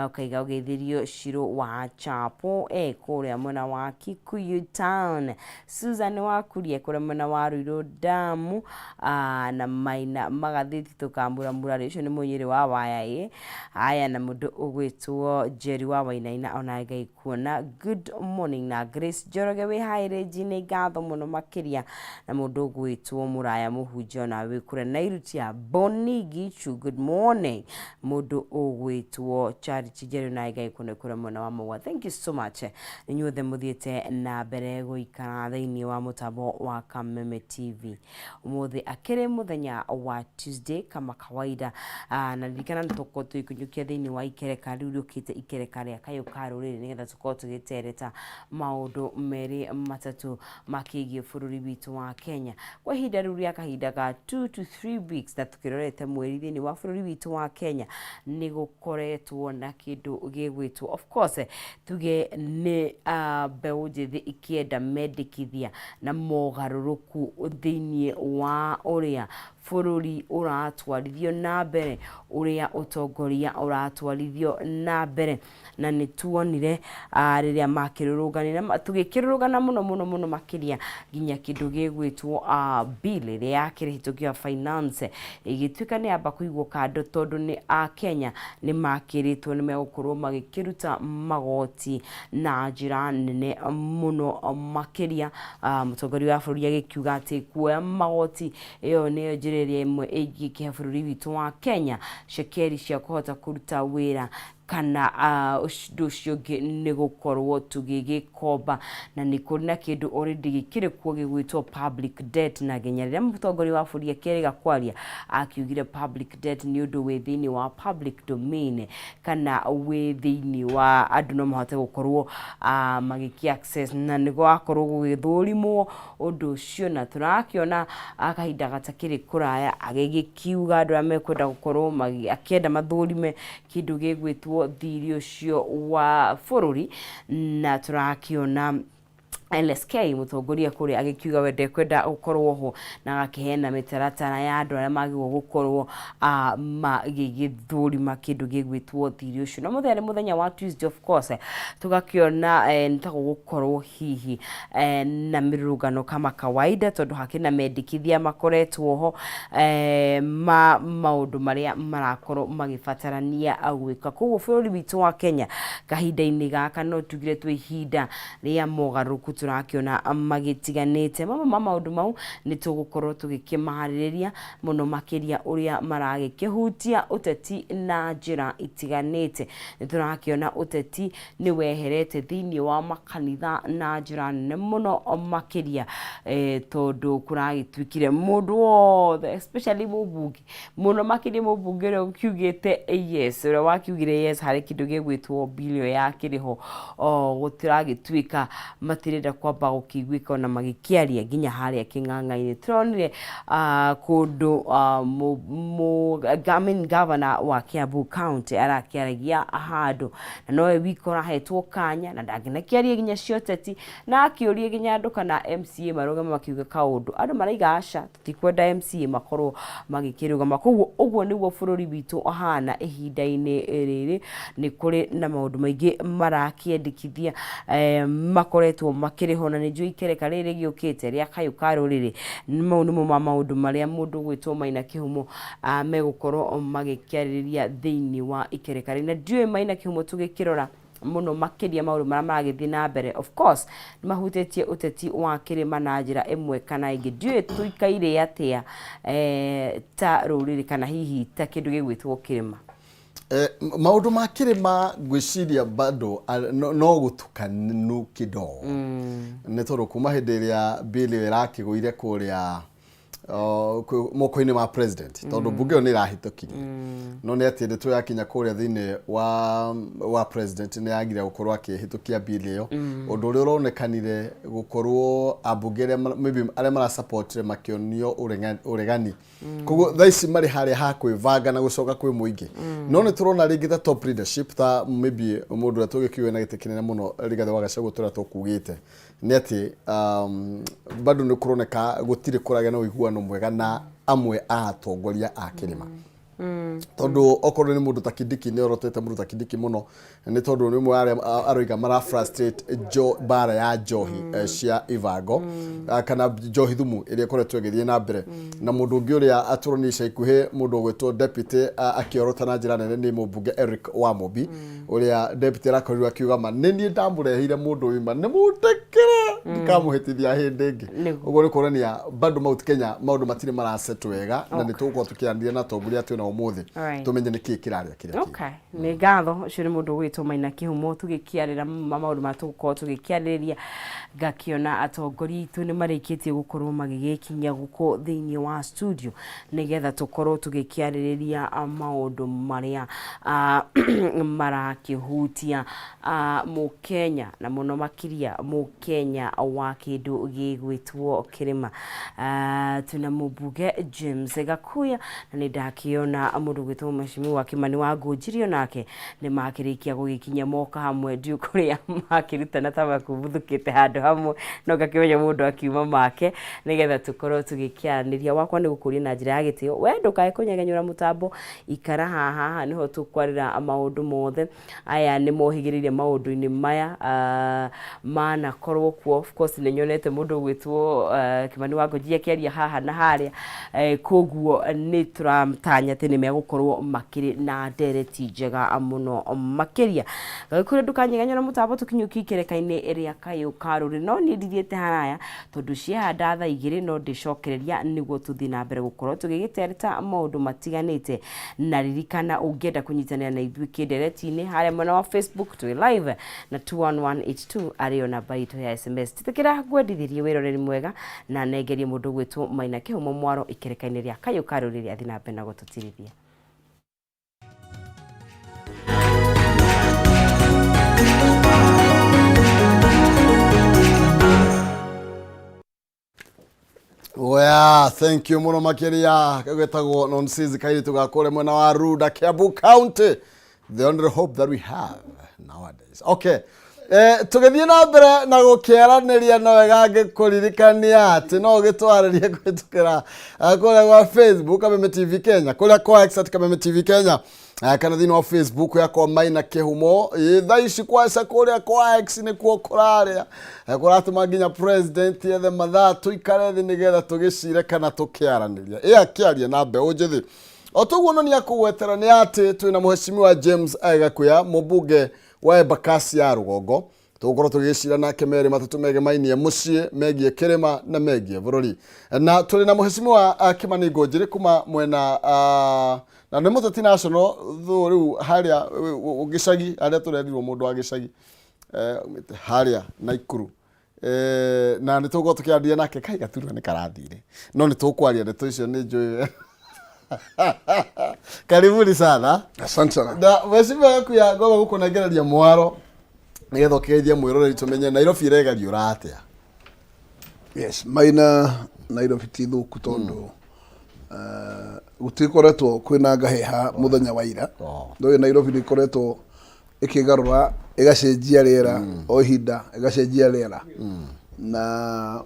ukaiga ugeithirio Shiro wa Chapo kuria mwena wa Kikuyu Town, Susan wa Kuria kuria mwena wa Ruiru Damu, na Maina magathiti tukambura mbura icio ni munyiri wa waya aya na mundu ugwitwo Jerry wa Wainaina ona ngai kuona good morning na Grace Joroge we haire jine gatho muno makiria na mundu ugwitwo Muraya Muhunjia na we kure Nairutia Boni Gichu good morning mundu ugwitwo Charity Jerry na ngai kuona kure mwana wa mwa. Thank you so much ninyuothe muthiete na mbere guikara thiini wa mutabo wa Kameme TV umuthi akire muthenya wa Tuesday kama kawaida na ndikana ntoko tuikunyukia thiini wa ikereka riurukite ikereka ria kayo karuriri nigetha tuko tugitereta maundu meri matatu makigie bururi witu wa Kenya kwa hinda riu ria kahinda ga 2 to 3 weeks that tukirorete mweri thiini wa bururi witu wa Kenya ni gukoretwo na kindu gigwitwo of course tuge ni mbeu njithi ikienda mendikithia na mogaruruku thiini wa uria bururi uratwarithio na mbere uria utongoria uratwarithio na mbere na ni tuonire riria makirurugana tugikirurugana muno makiria ginya kindu gigwitwo bill iria yakirihitukio finance igituika ni amba kuigwo kando tondu ni Kenya ni makiritwo ni megukorwo magikiruta magoti na njira nene muno makiria mutongoria wa bururi agikiuga ati kuoya magoti iyo ni njiriria imwe igike bururi witu wa Kenya shekeri cia kuhota kuruta wira kana ucio ni gukorwo tugigikomba na ni kuri na kindu already gikire kuo gigwitwo public debt na ginyarira mutongoria wa bururi akiriga kwaria akiugire public debt ni undu we thiini wa public domain kana we thiini wa andu no mahote gukorwo magiki access na nigo akorwo gugithurimwo undu ucio na turakiona akahinda gatakiri kuraya agigikiuga andu amekwenda gukorwo akienda mathurime kindu gigwitwo thiri ucio wa bururi na turakiona LSK mutongoria kuri agikiuga wende kwenda gukorwo ho na agakihena mitaratara ya andu aria magirwo gukorwo magigithurima kindu gigwitwo thiri ucio na muthenya wa Tuesday of course tugakiona nitago gukorwo hihi na mirurugano kama kawaida tondu hakina mendikithia makoretwo ho maundu maria marakorwo magifatarania agwika koguo bururi witu wa Kenya kahinda-ini gaka no tugire twi hinda ria mogaruku turakiona magitiganite maundu mau ni tugukorwo tugikimahariria muno makiria uria maragikihutia uteti na njira itiganite ni turakiona uteti ni weherete thiini wa makanitha na njira nene muno makiria tondu kuragitwikire mundu wothe especially mubungi muno makiria mubungi ro kiugite yes ro wakiugire yes hari kindu gigwitwo billion yakiriho gutiragitwika matirenda kwamba gukigwika na magikiaria ginya haria king'ang'a-ini turonire kundu governor wa Kiambu County arakiaragia handu na nowe wikora hetwo kanya na ndanginakiaria ginya cioteti na akiuria ginya andu kana MCA marugame makiuga kaundu andu maraiga aca tutikwenda MCA makorwo magikirugama koguo uguo niguo bururi witu ahana ihinda-ini riri ni kuri na maundu maingi marakiendikithia makoretwo makiriho na nijui ikereka riri giukite ria kayo karuriri mau nimo maundu maria mundu gwitwo Maina Kihumo megukorwo magikiariria thiini wa ikereka na ndiwe Maina Kihumo tugikirora muno makiria maundu maria maragithii na mbere of course ni mahutetie uteti wa kirima na njira imwe kana ingi ndiwe tuikaire atia ta ruriri kana hihi ta kindu gigwitwo kirima maundu ma kirima gwiciria bado no gutukanu kido ne toro kuma hederia bili irakiguire kuria moko-ini ma president tondu bunge ni rahitokire no ne ati ndeto yakinya kuria thini wa president ne yagira gukorwa akihitukia bili iyo undu uri uronekanire gukorwo abungere maybe aria mara support makionio uregani koguo thaici mari haria ha kwivanga na gucoka kwi muingi no ne turona ringi ta top leadership ta maybe mundu atugikiwe na gitikinene muno Rigathi wa Gachagua tura tukugite ni ati bado ni kuroneka gutire kuragana uiguano mwega na amwe a atongoria a kirima tondu okorwo ni mundu ta Kindiki ni orotete mundu ta Kindiki muno ni tondu ni mwe aroiga mara frustrate bara ya njohi cia ivango kana njohi thumu iria koretwo igithie na mbere na mundu ungi uria aturonisha ikuhe mundu gwetwo deputy akiorota na njira nene ni mubunge Eric Wamobi uria deputy rakorirwo akiuga ma ni ndamurehire mundu wima ni mutekere ndikamuhitithia hindi ingi uguo ni kuonania bado Mount Kenya maundu matire marasetwo wega na ni tugukorwo tukiandia na tongoria ati na umuthi tumenye niki kiraria kiria ni ngatho ucio ni mundu gwitwo Maina Kihumo tugikiarira maundu matugukorwo tugikiariria ngakiona atongoria itu ni marikitie gukorwo magigikinya guko thiini wa studio nigetha tukorwo tugikiariria maundu maria marakihutia Mukenya na muno makiria Mukenya wa kindu gigwitwo kirima tuna mubunge James Gakuya na ni ndakiona mundu gwitwo Mheshimiwa Kimani wa Ngunjirio nake ni makirikia gugikinya moka hamwe ndio kuria makirutana tabakubuthukite handu hamwe no gakimenya mundu akiuma make nigetha tukorwo tugikianiria wakwa ni gukuria na njira ya gitio we ndukae kunyegenyura mutambo ikara haha niho tukwarira maundu mothe aya ni mohigiririe maundu-ini maya mana korwo kuo of course ni nyonete mundu gwitwo Kimani wa Ngunjirio kiaria haha na haria koguo ni turamtanya ati ni megukorwo makiri na ndereti njega muno makiria gakure ndukanyeganyura mutambo tukinyuki ikereka-ini iria kayo karuri no ni ndithiete haraya tondu ciahanda tha igiri no ndicokereria niguo tuthi na mbere gukorwo tugigitereta maundu matiganite na ririkana ungienda kunyitanira na ithui kindereti-ini haria mwena wa Facebook twi live na 21182 ario namba itu ya SMS titikira gwendithirie wiroreri mwega na negerie mundu gwitwo Maina Kihumo mwaro ikereka-ini ria kayo karuri ria thina mbere na gututirithia. Yeah, thank you muno makiria kagwetagwo nonsense kairi tugakore mwena wa Ruda Kiambu County, the only hope that we have nowadays. Okay, tugethie na mbere na gukiaraniria no wega ngikuririkania ati no gitwaririe kwitukira kuria kwa Facebook Kameme TV Kenya, kuria kwa X Kameme TV Kenya, kana thini wa Facebook yakwa Maina Kihumo thaici kwaca kuria kwa X ni kuo kuraria kuratuma nginya president yethe mathaa tuikare thi nigetha tugicire kana tukiaraniria akiaria na mbeũ njithi otuguo no ni akugwetera ni ati twina Mheshimiwa James Gakuya mubunge wa Embakasi ya Rugongo tugukorwo tugicira nake meri matatu mege mainie mucii megie kirima na megie bururi na tuli na Mheshimiwa Kimani Ngunjirio kuma mwena na nä må teti national thå rä u harä gä cagi harä a tå rendirwo må ndå wa gä cagi harä a Naikuru na nä tå gå tå kä andia nake kai gaturwa nä karathire no nä tå kwaria ndeto icio nä njå karibuni sana. Asante sana. Na Mheshimiwa Gakuya ngomba gå kå nengereria mwaro nä getha å kä geithie mwä roreri tå menye Nairobi iregario ratea. Yes, Maina Nairobi ti thå ku tondå gutikoretwo kwina ngaheha muthenya wa ira no Nairobi ni koretwo ikigarura igacenjia riera o ihinda igacenjia riera na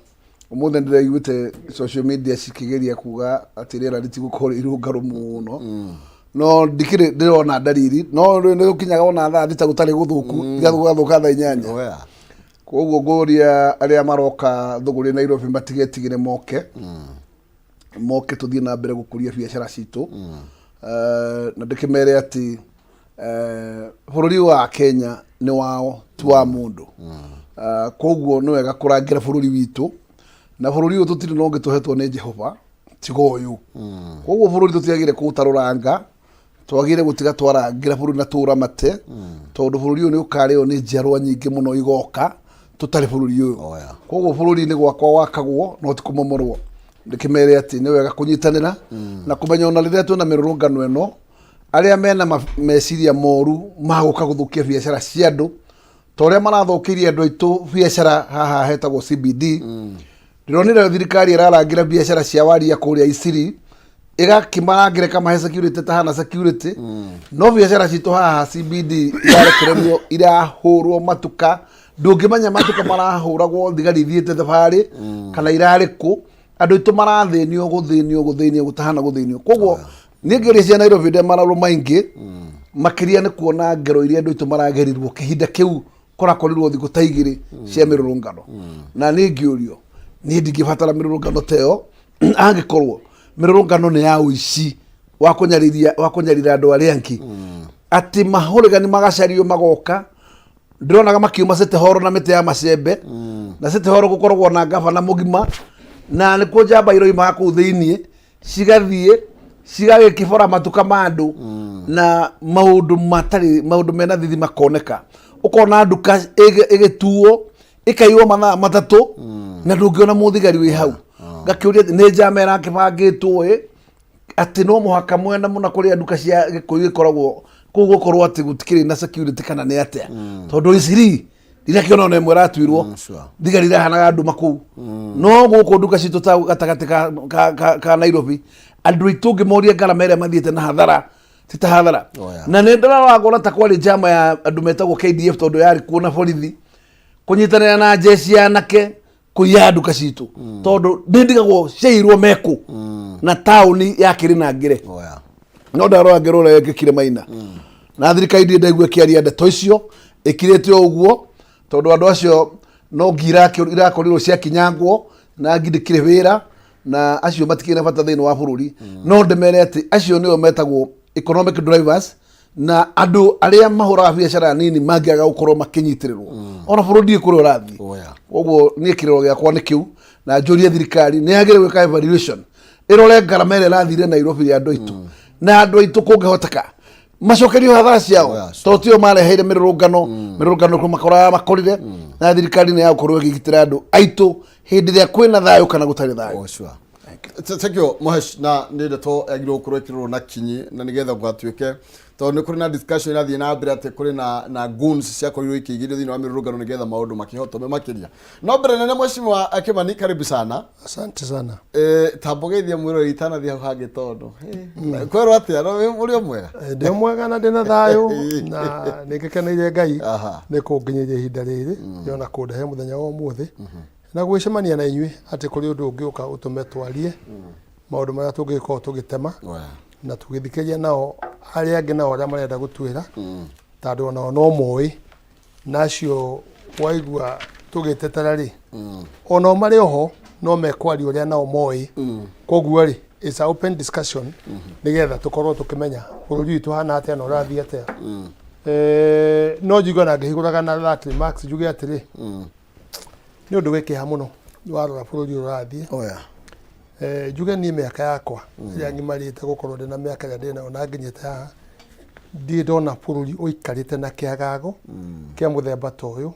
umuthi ndireiguite social media cikigeria kuga ati riera ritigukorwo irungaru muno no ndikire ndirona dalili no ni ukinyaga ona thaa thita gutari guthuku igathuka thaa 8 koguo ngoria aria maroka thuguri Nairobi matigetigire moke tuthie na mbere gukuria biashara citu na ndikimere ati bururi wa Kenya ni wao tu wa mundu koguo no wega kurangira bururi witu na bururi uyu tutiri no ngituhetwo ni Jehova tigoyu koguo bururi tutiagire kutaruranga twagire gutiga twarangira bururi na turamate tondu bururi uyu ni ukareo ni njerwa nyingi muno igoka tutari bururi uyu koguo bururi ni gwakwa wakagwo no tikumomorwo ndikimere ati ni wega kunyitanira na kumenya ona riria twina mirurungano eno aria mena meciria moru maguka guthukia biashara cia andu toria marathukiria andu aitu biashara haha hetagwo CBD ndironire thirikari irarangira biashara cia waria kuria Isiri igakimarangire kama he security tahana security no biashara citu haha CBD irarekererio irahurwo matuka ndungimanya matuka marahuragwo thigari thiete thabari kana irari ku andu itu marathinio guthinio gutahana guthinio koguo ni ngeria cia Nairobi de mararo maingi makiria ni kuona ngero iria andu itu maragerirwo kihinda kiu korakorirwo thiku ta igiri cia mirurungano na ni ngiurio ni ndingibatara mirurungano teo angikorwo mirurungano ni ya uici wa kunyarira andu aria angi ati mahurigani magacario magoka ndironaga makiuma City Hall na mite ya macembe na City Hall gukoragwo na gavana mugima na nikuo njamba iroima kuu thiini cigathie cigagikibora matuka mandu na maundu mena thithi makoneka ukona nduka igituo ikaiwa matatu na ndungiona muthigari wi hau ngakiuria ni njama irakibangitwo ati no muhaka mwena muna kuria nduka cia gikuyu ikoragwo kuguo korwo ati gutikiri na security kana ni atia tondu iciri ira kiona no mwera tuirwo thigari rahanaga andu maku no guku nduka citu ta gatagati ka Nairobi andu itungi moria ngarama iria mathiete na hathara tita hathara na ni ndaragora ta kwari njama ya andu metagwo KDF tondu yari kuona borithi kunyitanira na jeshi yanake kuya nduka citu tondu ndindigagwo ciirwo meku na tauni yakiri na ngire no ndarora ngero ria gekire maina na thirikari ndaigua kiaria ndeto icio ikirete uguo tondu andu acio no ngira irakorirwo cia kinyangwo na ngindikire wira na acio matikire bata thiini wa bururi no ndemere ati acio nio metagwo economic drivers na andu aria mahuraga biacara nini mangiaga gukorwo makinyitirirwo ona bururi kuri urathi uguo ni kiriro giakwa ni kiu na njuria thirikari ni agire gwika evaluation irore ngarama ira rathire Nairobi ya andu aitu na andu aitu kungihoteka macokerio hathara ciao totio mareheire mirurungano kuma makorire na thirikari ni yakorwo igitira andu aitu hindi ria kwina thayo kana gutari thayo. Thank you Mohesh na ndeto agiro kurwekirwo na kinyi na nigetha gwatuike tondu kuri na discussion irathie na mbere ati kuri na goons cia korirwo ikigire thini wa mirurungano nigetha maundu makihotome makiria no mbere nene mheshimiwa Kimani karibu sana. Asante sana. Tambugethia mwiro ritana thia hangi tondu kwero atia no muri mwega ndi mwega na ndina thayo na nigikeneire Ngai ni kunginyiria ihinda riri yona kundehe muthenya wa umuthi na gwicemania na inyui ati kuri undu ungiuka utume twarie maundu maria tungiko tugitema na tugithikeria nao aria angi nao aria marenda gutwira tondu nao no moi nacio waigua tugitetera ri ono mari oho no mekwari uria nao moi koguo ri is a open discussion nigetha tukorwo tukimenya bururi witu hana atia na urathie atia no jigona ngihiguraga na that max juge atiri ni undu wikiha muno warora bururi urathie juge ni miaka yakwa ya ngimarite gukorwo ndina miaka ya ndina ona nginyite ha ndi ndona bururi uikarite na kiagago kia muthemba toyo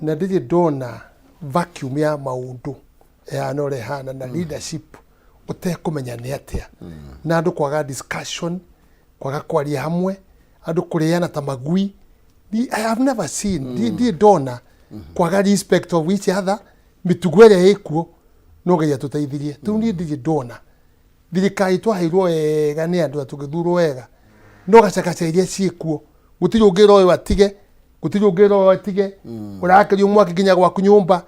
na ndi ndona vacuum ya maundu ya no rehana na leadership utekumenya ni atia na andu kwaga discussion kwaga kwaria hamwe andu kuriana ta magui I have never seen ndi ndona kwaga respect of each other mitugwere ikuo no geya tuteithirie tu ndi ndona thirikari twaheirwo wega ni andu atugithurwo wega no gacakaca iria ciikuo gutiri ungira uyu atige gutiri ungira uyu atige urakirio mwaki nginya gwaku nyumba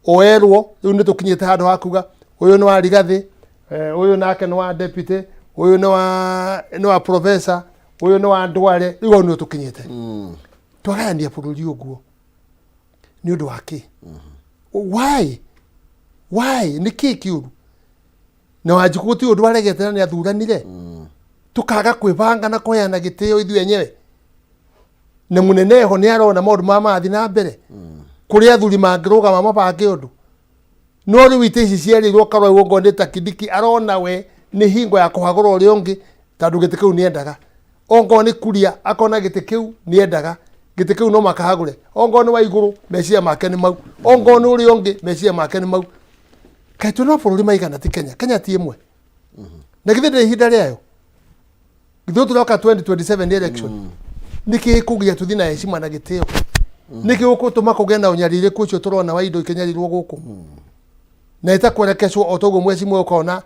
oerwo riu ni tukinyite handu hakuga uyu ni wa Rigathi uyu nake ni wa deputy uyu ni wa professor uyu ni wa Ndware riu ni tukinyite twagania bururi uguo ni undu waki why ni kikiuru na wajikuti undu waregete ni athuranire tukaga kwibanga na koyana gitio ithu enyewe na munene ho ni arona maundu mathi na mbere kuri athuri mangiruga mabange undu no ri wite ici cierirwo karwa wongo ndita Kidiki arona we ni hingo ya kuhagura uri ungi tondu giti kiu ni endaga ongo ni kuria akona giti kiu ni endaga giti kiu no makahagure ongo ni wa iguru mecia make ni mau ongo ni uri ungi mecia make ni mau kai tu no bururi maigana ti Kenya ti imwe na githire ihinda riayo githu turoka 2027 election niki kugia tuthi na heshima na gitio niki gukutuma kugenda unyarire kucio turona wa indo ikenyarirwo guku na itakwerekeshwo otogo mwezi mwe ukona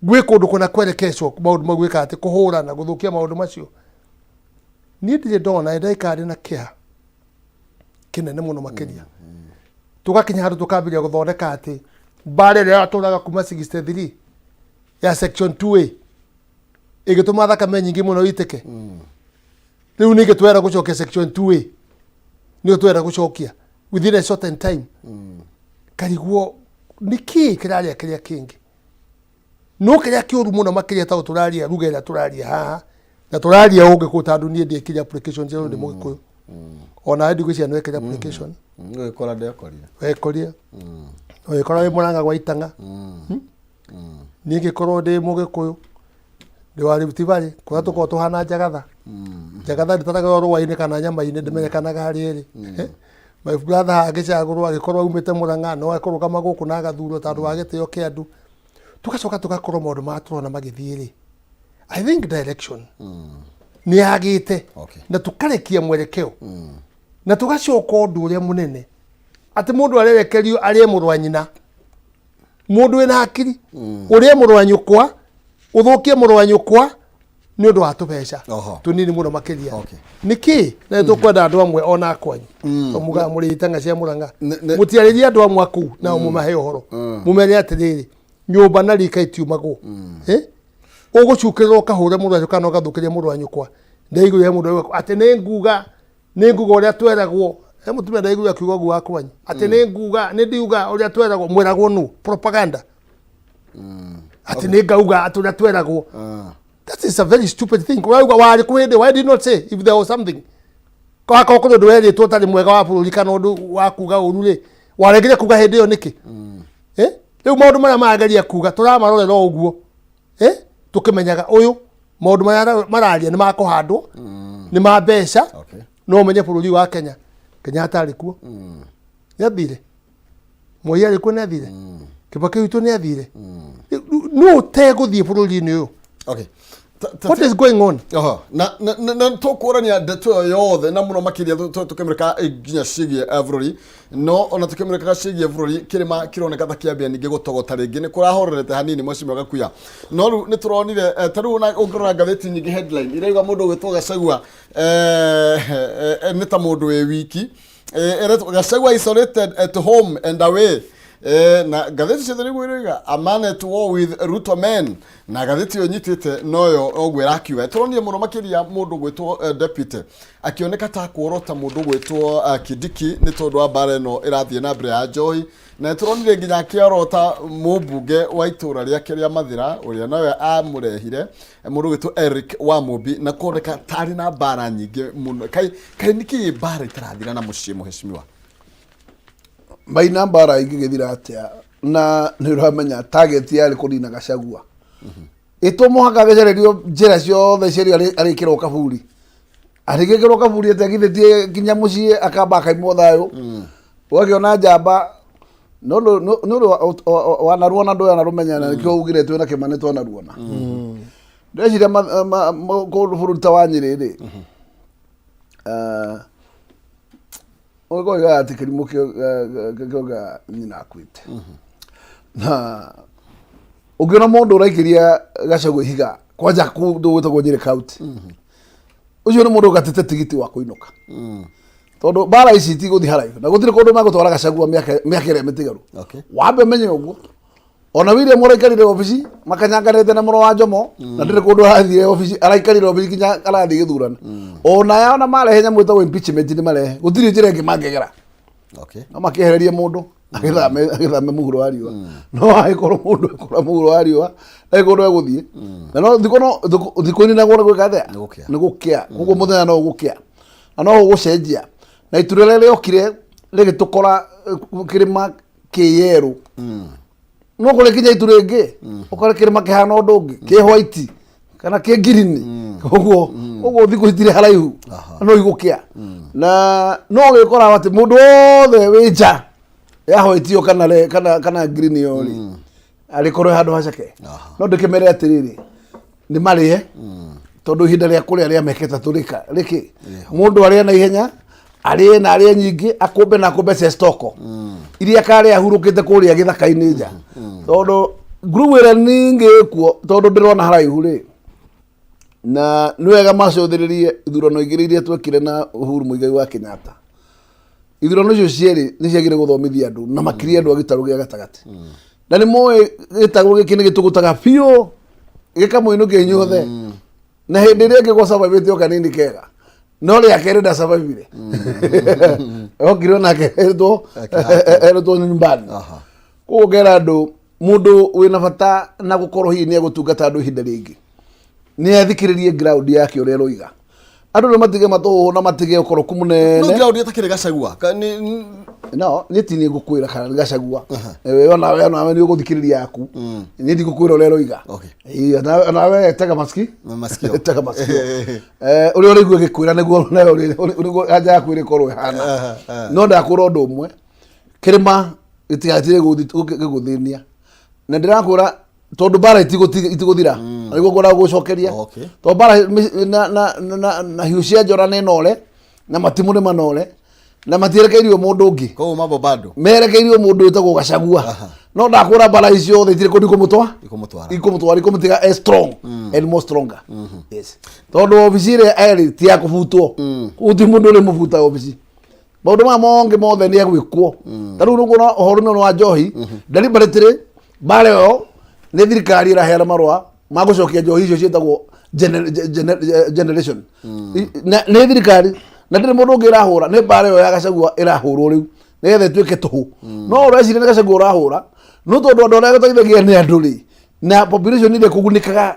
gwe kundu kuna kwerekeshwo maundu magwika ati kuhura na guthukia maundu macio ni ndire ndona ndaikari na kia kinene muno makiria tugakinya handu tukambiria guthondeka ati bare ria aturaga kuma 63 ya section 2A igituma thakame nyingi muno itike riu ni gitwera gucokia section 2A ni utwera gucokia within a certain time kariguo niki kiraria kiria kingi no kiria kiuru muno makiria ta turaria rugera turaria haha na turaria ungi kutandu ni ndie kiria application zero ndi mugikuyu ona ndi gwiciana no kiria application we kora de koria we koria we kora we Murang'a gwa Itanga ni ngikorwo ndi mugikuyu ndi wari butivali kwa tuko tuhana Jagatha Jagatha nditaraga rwa-ini kana nyama-ini ndimenyekanaga hari eri my brother agicagurwo agikorwo umite Murang'a no akorwo kama guku na gathuro tandu wa gitio kia andu tugacoka tugakorwo maundu maturona magithiri I think direction ni agite na tukarekia mwerekeo na tugacoka undu uria munene ati mundu arerekerio arie murwa nyina mundu ena hakiri urie murwa nyukwa uthukie murwa nyukwa ni undu wa tubeca tunini muno makiria niki na tukwenda andu amwe ona kwanyu muga muri Itanga cia Murang'a mutiariria andu amwe aku na mumahe uhoro mumere atiriri nyumba na rika itiumagwo ugucukirwo kahure murwa kana gathukiria murwa nyukwa ndaigu ya mundu ati ni nguga uria tweragwo mutumia ndaigu akiuga guo akwanyu ati ni nguga ni ndiuga uria tweragwo mwiragwo nu propaganda ati ni ngauga ati uria tweragwo that is a very stupid thing wari kuhinde why did not say if there was something kwa ko ndu weri totali mwega wa bururi kana ndu wa kuga urure waregire kuga hindi yo niki riu maundu maria magaria kuga turamarorera uguo tukimenyaga uyu maundu mararia ni makuhandwo ni mabeca no menye bururi wa Kenya atari kuo yathire Moi ari kuo nathire Kibaki witu ni athire no teguthie bururi-ini uyu what is going on na tukurania ndeto yothe na muno makiria tukimirika nginya cigie bururi no ona tukimirika cigie bururi kirima kironeka ta kiambia ningi gutogota ringi ni kurahorerete hanini mwacimwe gakuya no ni turonire taru na ungirora ngatheti nyingi headline irauga mundu gwitwo Gachagua ni ta mundu we wiki Gachagua isolated at home and away na gatheti cia thiri gwiriga a man at war with Ruto men na gatheti yo nyitite noyo ogwera akiwa turonire muno makiria mundu gwitwo deputy akioneka ta kuorota mundu gwitwo Kidiki ni tondu wa bare no irathie na mbere ya Joy na turonire nginya kiorota mubunge wa itura ria kiria Mathira uria nawe amurehire mundu gwitwo Eric Wamubi na kuoneka tari na bara nyingi muno kai niki bara itarathira na mucii muheshimiwa Maina mbara ingigithira atia na ni uramenya target yari kunina Gachagua ito muhaka gecererio njira ciothe ciari arikirwo kaburi arigikirwo kaburi ategithetie kinya mucii akamba akaimwo thayo wagiona njamba no wanaruona ndo yanarumenya na kio ugire twena Kimani twanaruona ndeciria bururi ta wa Nyeri ogo ya tikirimo kyoga nyina akwite na ugiona mundu uraikiria Gachagua higa kwanja kundu gwitagwo Nyeri county ucio ni mundu gatete tigiti wa kuinuka tondu bara ici ti guthi haraihu na gutire kundu magutwara Gachagua miaka ire mitigaru wambe menye uguo ona wire muraikarire ofisi makanyanganete na muro wa Njomo na ndire kundu athire ofisi araikarire ofisi kinya arathi githurana ona ya ona marehenya mwitagwo impeachment ni marehe gutire njira ingi mangegera no makihereria mundu agithame muhuro wa riua no aikorwo mundu ekora muhuro wa riua aikorwo eguthie na no thikoni na gona gwika thea ni gukia koguo muthenya no gukia na no gucenjia na iturele riokire rigitukora kirima kiyeru no kule kinya iture ingi ukore kirima kihana undu ungi ki white kana ki green koguo thiku itire haraihu no igukia na no gikora ati mundu wothe wija ya white kana green yori alikorwo handu hacake no ndikimere atiriri ni marie tondu hinda ria kuria ria meketa turika riki mundu aria na ihenya arie na arie nyingi akumbe na akumbe stoko iria kare ahurukite kuria githaka-ini nja tondu group ira ningi kuo tondu ndirona haraihu ri na ni wega macuthiririe ithurano igiri iria twekire na Uhuru Muigai wa Kenyatta ithurano icio cieri ni ciagire guthomithia andu na makiria andu agitaru gia gatagati na ni moe gitaru giki ni gitugutaga biu gikamo ino ke nyothe na hindi ria ke go survive kanini kega no ria kere da survive okiro na ke to nyumbani ko gera ndo mundu wina bata na gukorwo hi ni gutungata andu hinda ringi ni athikiririe ground yake ure roiga andu no matige matu na matige ukoro kumunene no ground yatakire Gachagua no ni tini gukwira kana Gachagua we ni uguthikiriria yaku ni ndi gukwira ure roiga na we tega maski tega maski uri uri gukwira niguo na uri aja yakwire korwe hana no ndakura ndu umwe kirima itigatire guthinia na ndirakura tondu bara itiguthira niguo ngora gucokeria to bara na hiucia njora ne nole na matimu ne manole na matirekeirio mundu ungi ko mambo bado merekeirio mundu utagwo Gachagua no ndakura bara icio thitire ko ndikumutwa ikumutiga strong and more stronger yes tondu ofisire eri ti akubutwo uti mundu uri mubuta ofisi maundu ma monge mothe ni agwikwo taru ngona uhoro no wa njohi ndari baretire bare yo ne thirikari iraheana marwa magucokia njohi icio cietagwo generation ne thirikari na ndire mundu ngira hura ne bare yo ya Gachagua irahurwo riu nethe twike tuhu no uracire ne Gachagua urahura no tondu andu aria gutaithagia ni andu ri na population ile kugunikaga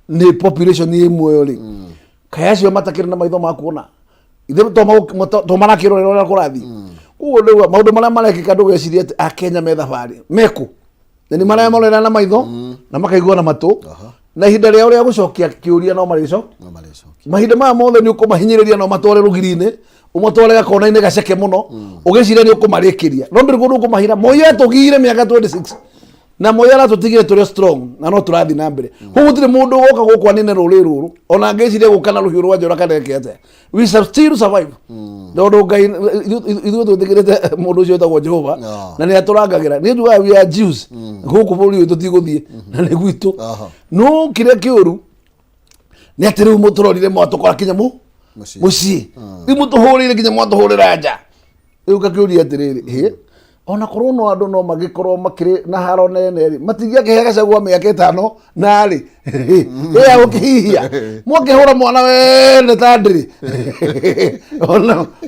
ni population imwe yo ri kaya cio matakire na maitho makuona ithe to marakiro rero kurathi kuo ndio maundu maria marekika ndugeciria a Kenya me thabari meku ni maria marera na maitho na makaigua na matu na hinda ria uria gucokia kiuria no marico mahinda ma mothe ni ukumahinyiriria no matware rugirine umatware gakona-ini gaceke muno ugiciria ni ukumarikiria no ndiri gundu ukumahira moya tugire miaka 26 na moya tutigire turi strong na no turathi na mbere gutire mundu woka gukwa nene ruri ruru ona ngeciria gukana ruhiu rwa njora kanekete we shall still survive ndo ngai ithu tutigirite mundu ucio tagwo Jehova na ni aturangagira ni njuga we are Jews guku buri tutiguthie na ni gwitu no kire kiuru ni atiri umuturorire mwatukora kinyamu muci imutuhurire kinyamu atuhurira nja uka kiuri atiriri ona korwo no andu no magikorwo makiri na haro nene ri matigia ke Gachagua miaka 5 na ri ya ukihia mwakihura mwana wene tandiri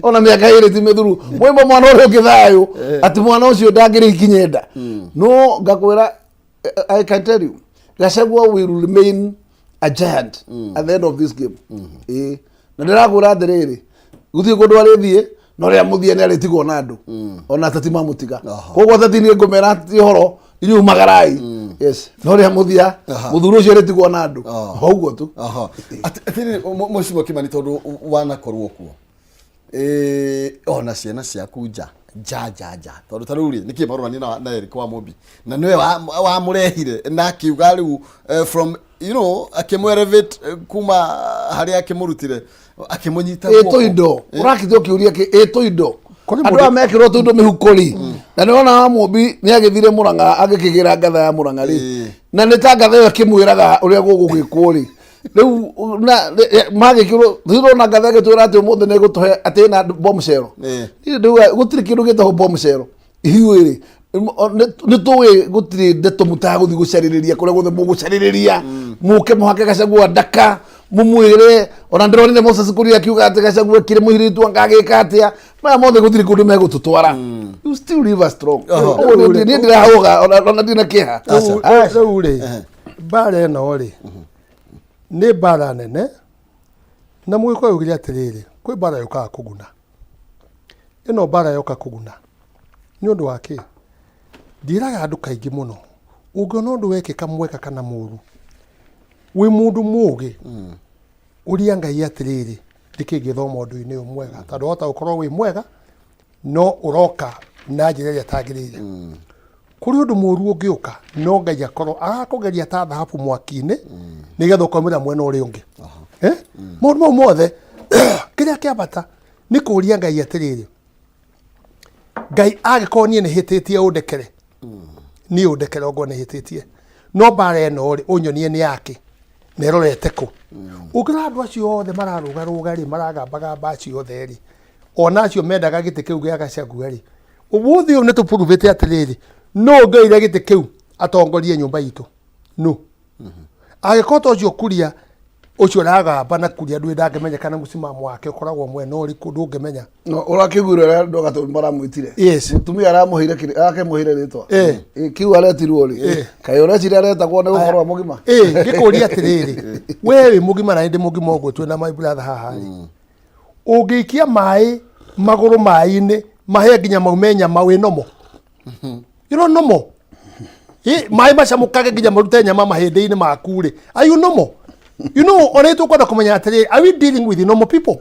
ona miaka iri ti mithuru mwimba mwana uri ukithayo ati mwana ucio ndangiri ikinyenda no ngakwira I can tell you Gachagua will remain a giant at the end of this game na ndirakwira atiriri guthie kundu arithie no ria muthie ni aritigwo na andu ona tatima mutiga koguo tatini ngumera tihoro inyu magarai yes no ria muthia muthuru ucio aritigwo na andu haugo tu atini mucimo Kimani tondu wana korwo kuo ona ciana ciaku nja tondu taruri niki marorani na Eric wa Mumbi na niwe wa murehire na kiuga riu from you know akimwerevate kuma hari akimurutire akimunyita eto indo urakithio kiuria ki eto indo andu amekirwo tundu mihukuri na niona Mumbi ni agithire Murang'a agikigira ngatha ya Murang'a ri na ni ta ngatha yo kimwiraga uria gugugikwo ri riu na magikirwo thiro na ngatha gitwira ati umuthe ni gutuhe ati na bombshell ndio gutiri kindu gitaho bombshell hiwiri ni tuwe gutiri ndeto mutaga guthi gucaririria kuria guthe mugucaririria muke muhake Gachagua ndaka mumwire ona ndironire Moses Kuria akiuga ati Gachagua kire muhiritu angagika atia ma mothe gutiri kundu megututwara you still live us strong ni ndirahoga ona ndina kiha uri bare no ri ni bara nene na mwiko yugire atiriri kwi bara yuka kuguna ino bara yuka kuguna ni undu wake ndiraga andu kaingi muno ungiona undu wekika mweka kana muru wi mundu mugi uria ngai atiriri ndikingithoma undu-ini umwega tondu hota ukorwo wi mwega no uroka na njira iria tagirire kuri undu muru ungiuka no ngai akorwo arakugeria ta thahabu mwaki-ini nigetha ukomira mwena uria ungi maundu mau mothe kiria kiabata ni kuria ngai atiriri ngai agikorwo nie nihititie undekere ni undekere ogwo nihititie no bara eno ri unyonie ni yake nerorete ku ugira andu acio othe mararuga ri maragamba acio othe ri ona acio mendaga gite kiu gia Gachagua ri ubuthi u nitupuruvite atiriri no ngeire gite kiu atongorie nyumba itu no agikoto cio kuria ucio ragamba na kuria ndwi ndangimenya kana musimamo wake ukoragwo mwena uriku ndungimenya no urakigwira ra ndogatu maramwitire yes mutumia aramuhire kiri akamuhire ritwa kiu aretirwo ri kai urecira aretagwo ni gukorwo mugima ngikuria atiriri wewe mugima na ndi mugima ogwo twina my brother haha ungiikia mai maguru mai-ini mahe nginya maumenya mawe nomo you know nomo mai macamukage nginya marute nyama mahindi-ini maku ri are you normal? You know, onetu kwenda kumenya atiri, are we dealing with normal people?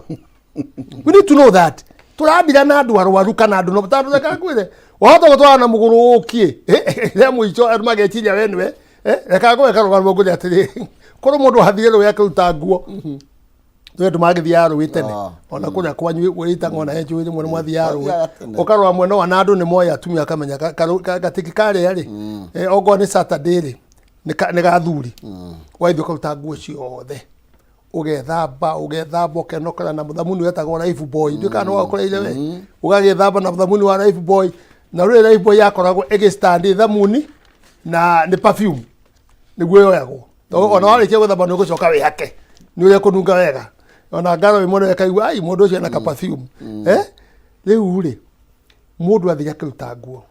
We need to know that. Turabira na andu arwaru kana andu no tatu rekakwire. Wahota gutwara na muguru ukie. Le muico arumagetiria wenwe. Reka gweka rugano muguru atiri. Koro mundu hathire ro yake utanguo. Twe tumagithia ro witene. Ona kuria kwanyu wita ngona henju ri mwana mwathia ro. Ukarwa mweno wa nandu ni moya atumia akamenya gatiki kare yari. Ogo ni Saturday ri. Ni gathuri waithio karuta nguo ciothe ugethamba ukenokera na muthamuni wetagwo life boy ndikana wakoreire we ugagethamba na muthamuni wa life boy na rure life boy yakoragwo stand thamuni na ni perfume niguo yoyagwo ona warikia gwethamba no gucoka we hake ni ure kununga wega ona ngaro imwe ekaigua ai mundu ucio na ka perfume riu ri mundu athia karuta nguo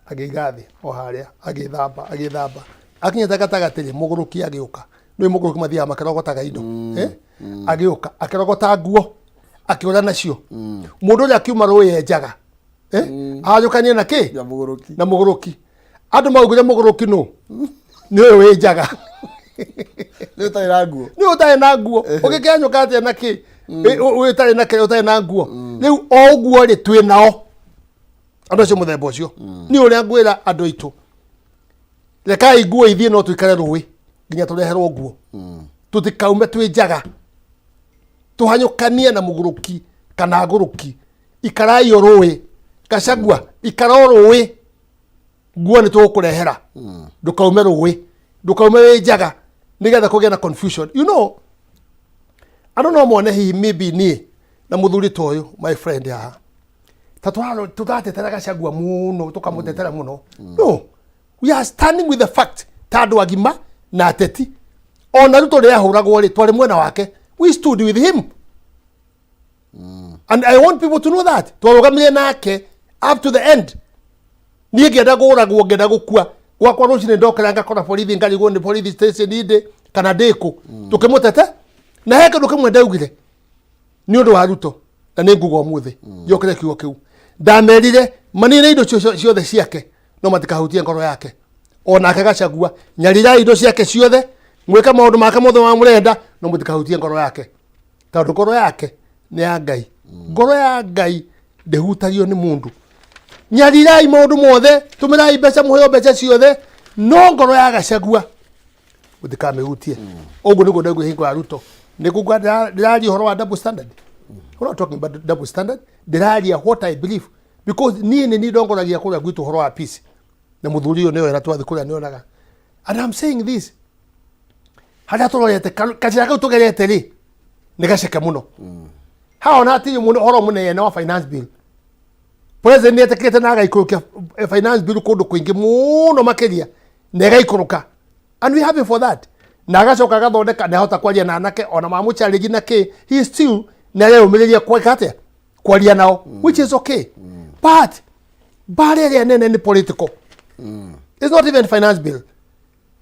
agigathi o haria agithamba akinya gatagatiri muguruki agiuka no muguruki mathia makarogota indo agiuka akirogota nguo akiura nacio mundu ria kiuma ruye njaga ajukanie na ki na muguruki andu maugire muguruki no ni we njaga ni utai na nguo ugikianyuka atia na ki utari na ki utari na nguo riu o nguo ri twi nao andu cio muthemba ucio ni uria ngwira andu itu rekai nguo ithie no tuikare ruwi nginya tureherwo nguo tutikaume twi njaga tuhanyukanie na muguruki kana nguruki ikarai ruwi Gachagua ikara ruwi nguo ni tukurehera ndukaume ruwi ndukaume wi njaga nigetha kugia na confusion you know I don't know mwone hi maybe ni na muthuri toyo my friend ya tatwaro tutatetera Gachagua muno tukamutetera muno no we are standing with the fact tadu agima na ateti ona ruto ria huragwo ri twari mwena wake we stood with him and I want people to know that twarugamire nake up to the end ni ngenda guragwo ngenda gukua gwakwa rucine ndokera ngakora borithi ngarigwo ni police station inde kana ndiko tukimutete na heke ndukimwenda ugire ni undu wa ruto na ni ngugo muthi yokire kiugo kiu ndamerire manine indo ciothe ciake no matikahutie ngoro yake ona Gachagua nyarira indo ciake ciothe mweka maundu make mothe wa murenda no mutikahutie ngoro yake tondu ngoro yake ni ya Ngai ngoro ya Ngai ndehutagio ni mundu nyarirai maundu mothe tumirai mbeca muheo mbeca ciothe no ngoro ya Gachagua mutikamehutie uguo niguo ndauga hingo ya Ruto niguo ndirari horo wa double standard we're not talking about double standard ndirari what I believe because ni ndongoragia kuria gwitu horo wa peace na muthuri uyu niwe ratwathi kuria nionaga and I'm saying this haria turorete kachira kau tugerete ri ni gaceke muno haona ati muno horo munene wa finance bill president etekete na gaikurukia finance bill kundu kuingi muno makiria na gaikuruka and we happy for that na gacoka gathondeka na hota kwaria na anake ona mamucharigi na ki he still na leo umiriria kwakate kwaria nao which is okay but barrier nene ni political it's not even finance bill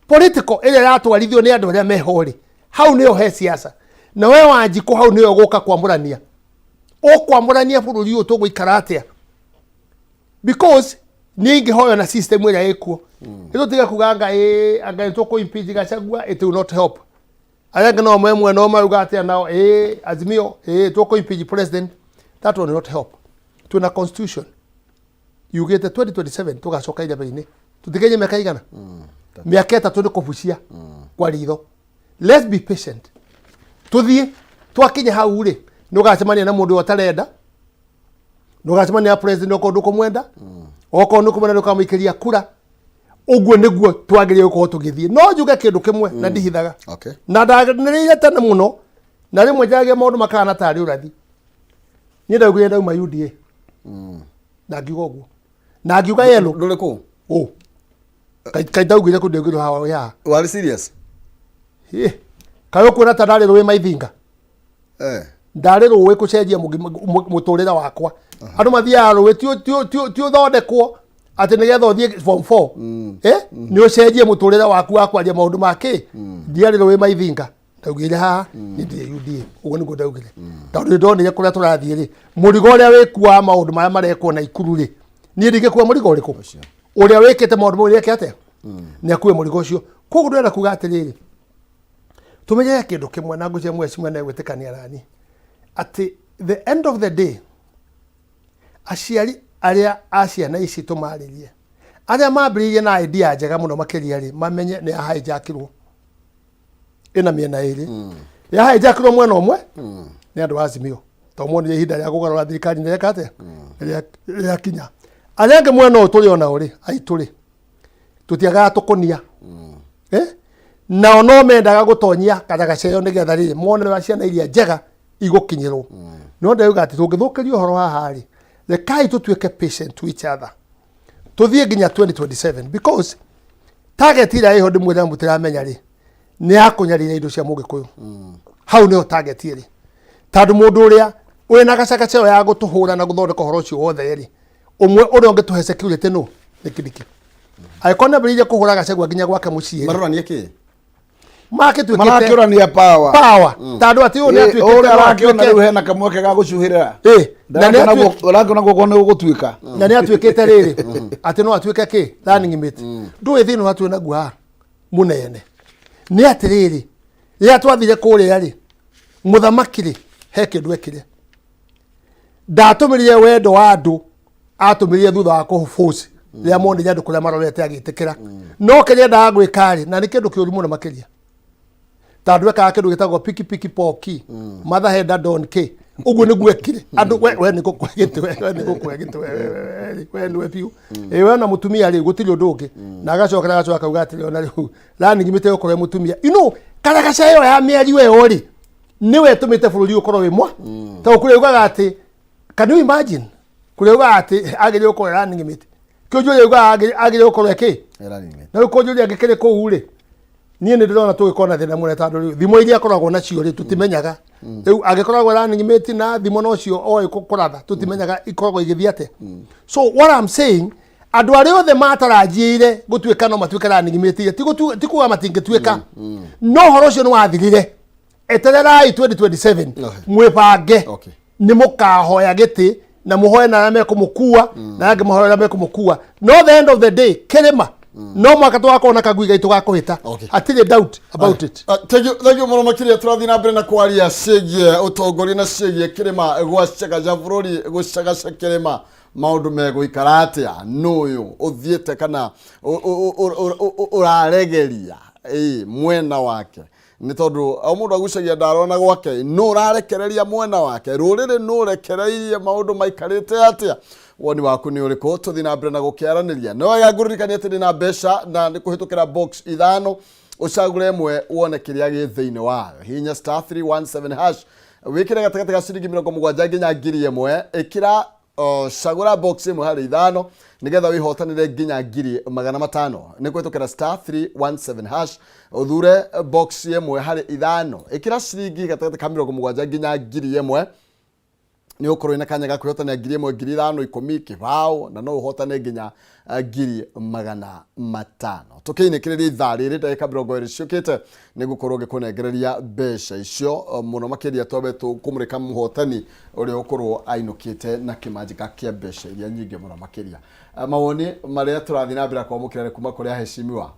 political ile yatwarithio ni andu aria mehori hau niyo he siasa na wewe wanjiko hau niyo guka kwamurania kwamurania bururi uyu tuguikara atia because ningi hoyo na system ira ikuo ito tiga kuganga anga tuko impeach Gachagua it will not help ayanga no mwemwe no maruga atia nao azimio tuko impeach president that will not help tuna constitution you get the 2027 tugacoka ira beine tutigenye miaka igana miaka 3 kubucia kwa ritho let's be patient tuthie twakinya hau ri nugacemania na mundu otarenda nugacemania na president okondu kumwenda okondu kumwenda ndukamuikiria kura uguo niguo twagirie gukorwo tugithie no njuge kindu kimwe na ndihithaga na ndanirire tene muno na rimwe njagia maundu makana tari urathi ni ndaugire ndauma UDA na ngiuga uguo na ngiuga yelo nduri ku kai ndaugire ku ndegiro hawa ya wari serious kayo kuona tadare rwe maithinga ndare rwe kucenjia muturira wakwa andu mathia rwe ti uthondekwo ati nigetha uthie form 4 ni ucenjie muturira waku wa kwaria maundu make ndiare rwe maithinga ndaugire ha ni ndi UDA ugo ni ndaugire tondu ndonire kuria turathie ri murigo ria wikua maundu maya marekwo na ikuru ri ni ndigikua murigo uriku uria wikite maundu mo ria kiate ni akue murigo ucio koguo ndwenda kuga atiriri tumenye kindu kimwe na ngucie mwecimu na gwitikania nani ati the end of the day aciari aria aciana ici tumaririe aria mambiririe na idea njega muno makiria ri mamenye ni ahaijakirwo ina miena iri ya haijakirwo mwena umwe ni andu Azimio to mwonire ihinda ria kugarura thirikari nĩ rekate ria kinya aria mwena ũyũ tũrĩ ona ũrĩ aitũrĩ tũtiagaga tũkũnia nao no mendaga gũtonyia karagaceo nĩgetha rĩrĩ mone wa ciana iria njega igũkinyĩrwo no ndauga atĩ tũngĩthũkĩrio ũhoro haha rĩ rekai tũtuĩke patient to each other tũthiĩ nginya 2027 because target ĩrĩa ĩho ndĩmwĩra mũtiramenya rĩ nĩ ya kũnyarira indo cia mũgĩkũyũ hau nĩho target ĩrĩ tondũ mũndũ ũrĩa ũrĩ na gacagaceo ya gũtũhũra na gũthondeka ũhoro ũcio wothe rĩ ũmwe ũrĩa ũngĩtũhe security no nĩ Kindiki aikona bĩrĩrie kũhũra gacegwa nginya gwake mũciĩ marorania kĩ marakĩũrania power tondũ atĩ ũyũ nĩ atuĩkĩte arakĩona rĩu hena kamweke ga gũcuhĩrĩra ũrakĩona guoko nĩ gũgũtuĩka na nĩ atuĩkĩte rĩrĩ atĩ no atuĩke kĩ running mate ndũĩ thĩinĩ wa tuona guoya mũnene nĩ atĩrĩrĩ rĩrĩa twathire kũrĩa rĩ mũthamaki rĩ he kĩndũ ekire ndatũmĩrire wendo wa andũ atũmĩrire thutha wa kũforce rĩrĩa monire andũ kũrĩa marorete agĩtĩkĩra no kĩrĩa endaga gwĩka rĩ na nĩ kĩndũ kĩũru mũno makĩria tondũ ekaga kĩndũ gĩtagwo piki poki mathahenda don k ũguo nĩguo ekire andũ we nĩ gũkwegĩte we nĩwe biũ we na mũtumia rĩ gũtirĩ ũndũ ũngĩ na agacoka akauga atĩrĩ ona rĩu running mate gũkorwo mũtumia karagaceo ya mĩario ĩyo rĩ niwe tumite bũrũri ũkorwo wĩ mwa ta kũrĩa ugaga atĩ can you imagine kũrĩa ugaga atĩ agĩrĩ ũkorwo running mate kĩonjũria ugaga agĩrĩ ũkorwo eki na kĩonjũria angĩkĩrĩ kũu rĩ niĩ nĩ ndĩrona tũgĩkorwo na thĩna mũnene tondũ rĩu thimo iria akoragwo nacio rĩ tũtimenyaga rĩu angĩkoragwo running mate na thimo nocio oĩ kũratha tũtimenyaga ikoragwo igĩthiĩ atĩa so what I'm saying andũ arĩa othe mataranjĩire gũtuĩka no matuĩke running mate ti kuga matingĩtuĩka no ũhoro ũcio nĩ wathirire etererai 2027 mwipange nĩ mũkahoya gĩtĩ na mũhoe na arĩa mekũmũkua na angĩ mũhoe arĩa mekũmũkua no the end of the day kĩrĩma no mwaka twakorwo na kagui gaitũ gakũhĩta hatirĩ doubt about it thank you mũno makĩria tũrathiĩ na mbere na kwaria ciĩgiĩ ũtongoria na ciĩgiĩ kĩrĩma gwacagaca bũrũri gũcagaca kĩrĩma maũndũ megũikara atĩa nũyũ ũthiĩte kana ũraregeria mwena wake nĩ tondũ o mũndũ agucagia ndarona gwake no ũrarekereria mwena wake rũrĩrĩ no ũrekereirie maũndũ maikarĩte atĩa woni waku nĩ ũrĩkũ tũthiĩ na mbere na gũkĩaranĩria no wega ngũririkanie atĩ ndĩna mbeca na nĩ kũhĩtũkĩra box ithano ũcagũre ĩmwe wone kĩrĩa gĩ thĩinĩ wayo hihinya *317# wĩkĩre gatagatĩ ga ciringi 70 nginya 1000 ĩkĩra cagũra box ĩmwe harĩ ithano nigetha wihotanire nginya 500 nĩ kũhĩtũkĩra *317# uthure box ĩmwe harĩ ithano ĩkĩra ciringi gatagatĩ ka 70 nginya 1000 ni ukorwo ina kanya ga kwihotania 1000 5,000 kibao na no uhotane nginya 500 tukiinikiriria ithaa riri ndagika 20 ciukite ni gukorwo gikunengereria mbeca icio muno makiria twabe kumurika muhotani uri ukorwo ainukite na kimanjika kia mbeca iria nyingi muno makiria mawoni maria turathi na mbere kwa mukirare kuma kuri aheshimiwa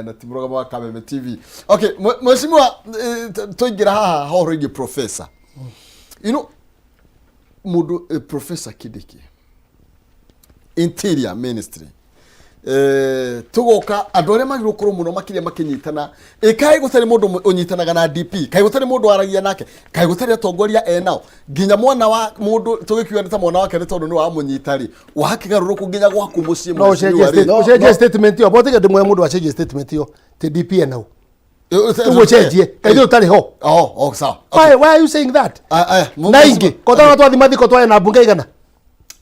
na timurogamo wa Kameme TV. Okay, mheshimiwa tuingira haha horo professor you know mudu Professor Kindiki Interior Ministry tugoka andũ arĩa magĩrĩirwo gũkorwo mũno makĩria makinyitana kaĩ gũtarĩ mũndũ ũnyitanaga na DP kaĩ gũtarĩ mũndũ aragia nake kaĩ gũtarĩ atongoria enao nginya mwana wa mũndũ tũgĩkiuga nĩ ta mwana wake nĩ tondũ nĩ wa mũnyitari wakigarũrũku nginya gwaku mũciĩ no statement yo bote ndimwe mũndũ acenjie statement yo te DP enao ucenjie kaĩ ũtarĩ ho sawa why are you saying that na ingi kotana twathi mathiko twae na mbunge igana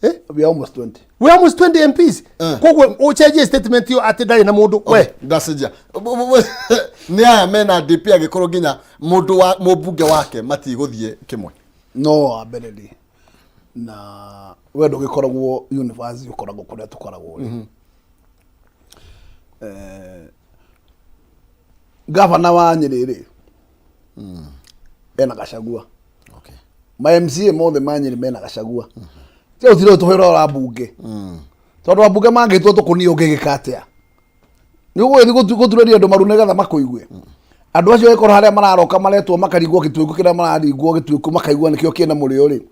we are almost 20. We are almost 20 MPs. Kogwe ucheje statement yo ati ndari na mundu we. Ndasija. Ni aya mena DP agikorwo nginya mundu wa mubunge wake mati guthie kimwe. No abeleli. Na we ndugikoragwo university ukoragwo kuria tukoragwo. Gavana wa Nyeri ena Gachagua. Okay. Ma MCA mothe ma Nyeri mena Gachagua. Tio thiro tuhera ora bunge. Tondu abunge mangitwo tukunio ngigikatia. Ni ugo gutureria andu marune gatha makoigue. Andu acio ekora haria mararoka maretwo makarigwo gituiko kira mararingwo gituiko makaigwa nikio kiena murio ri.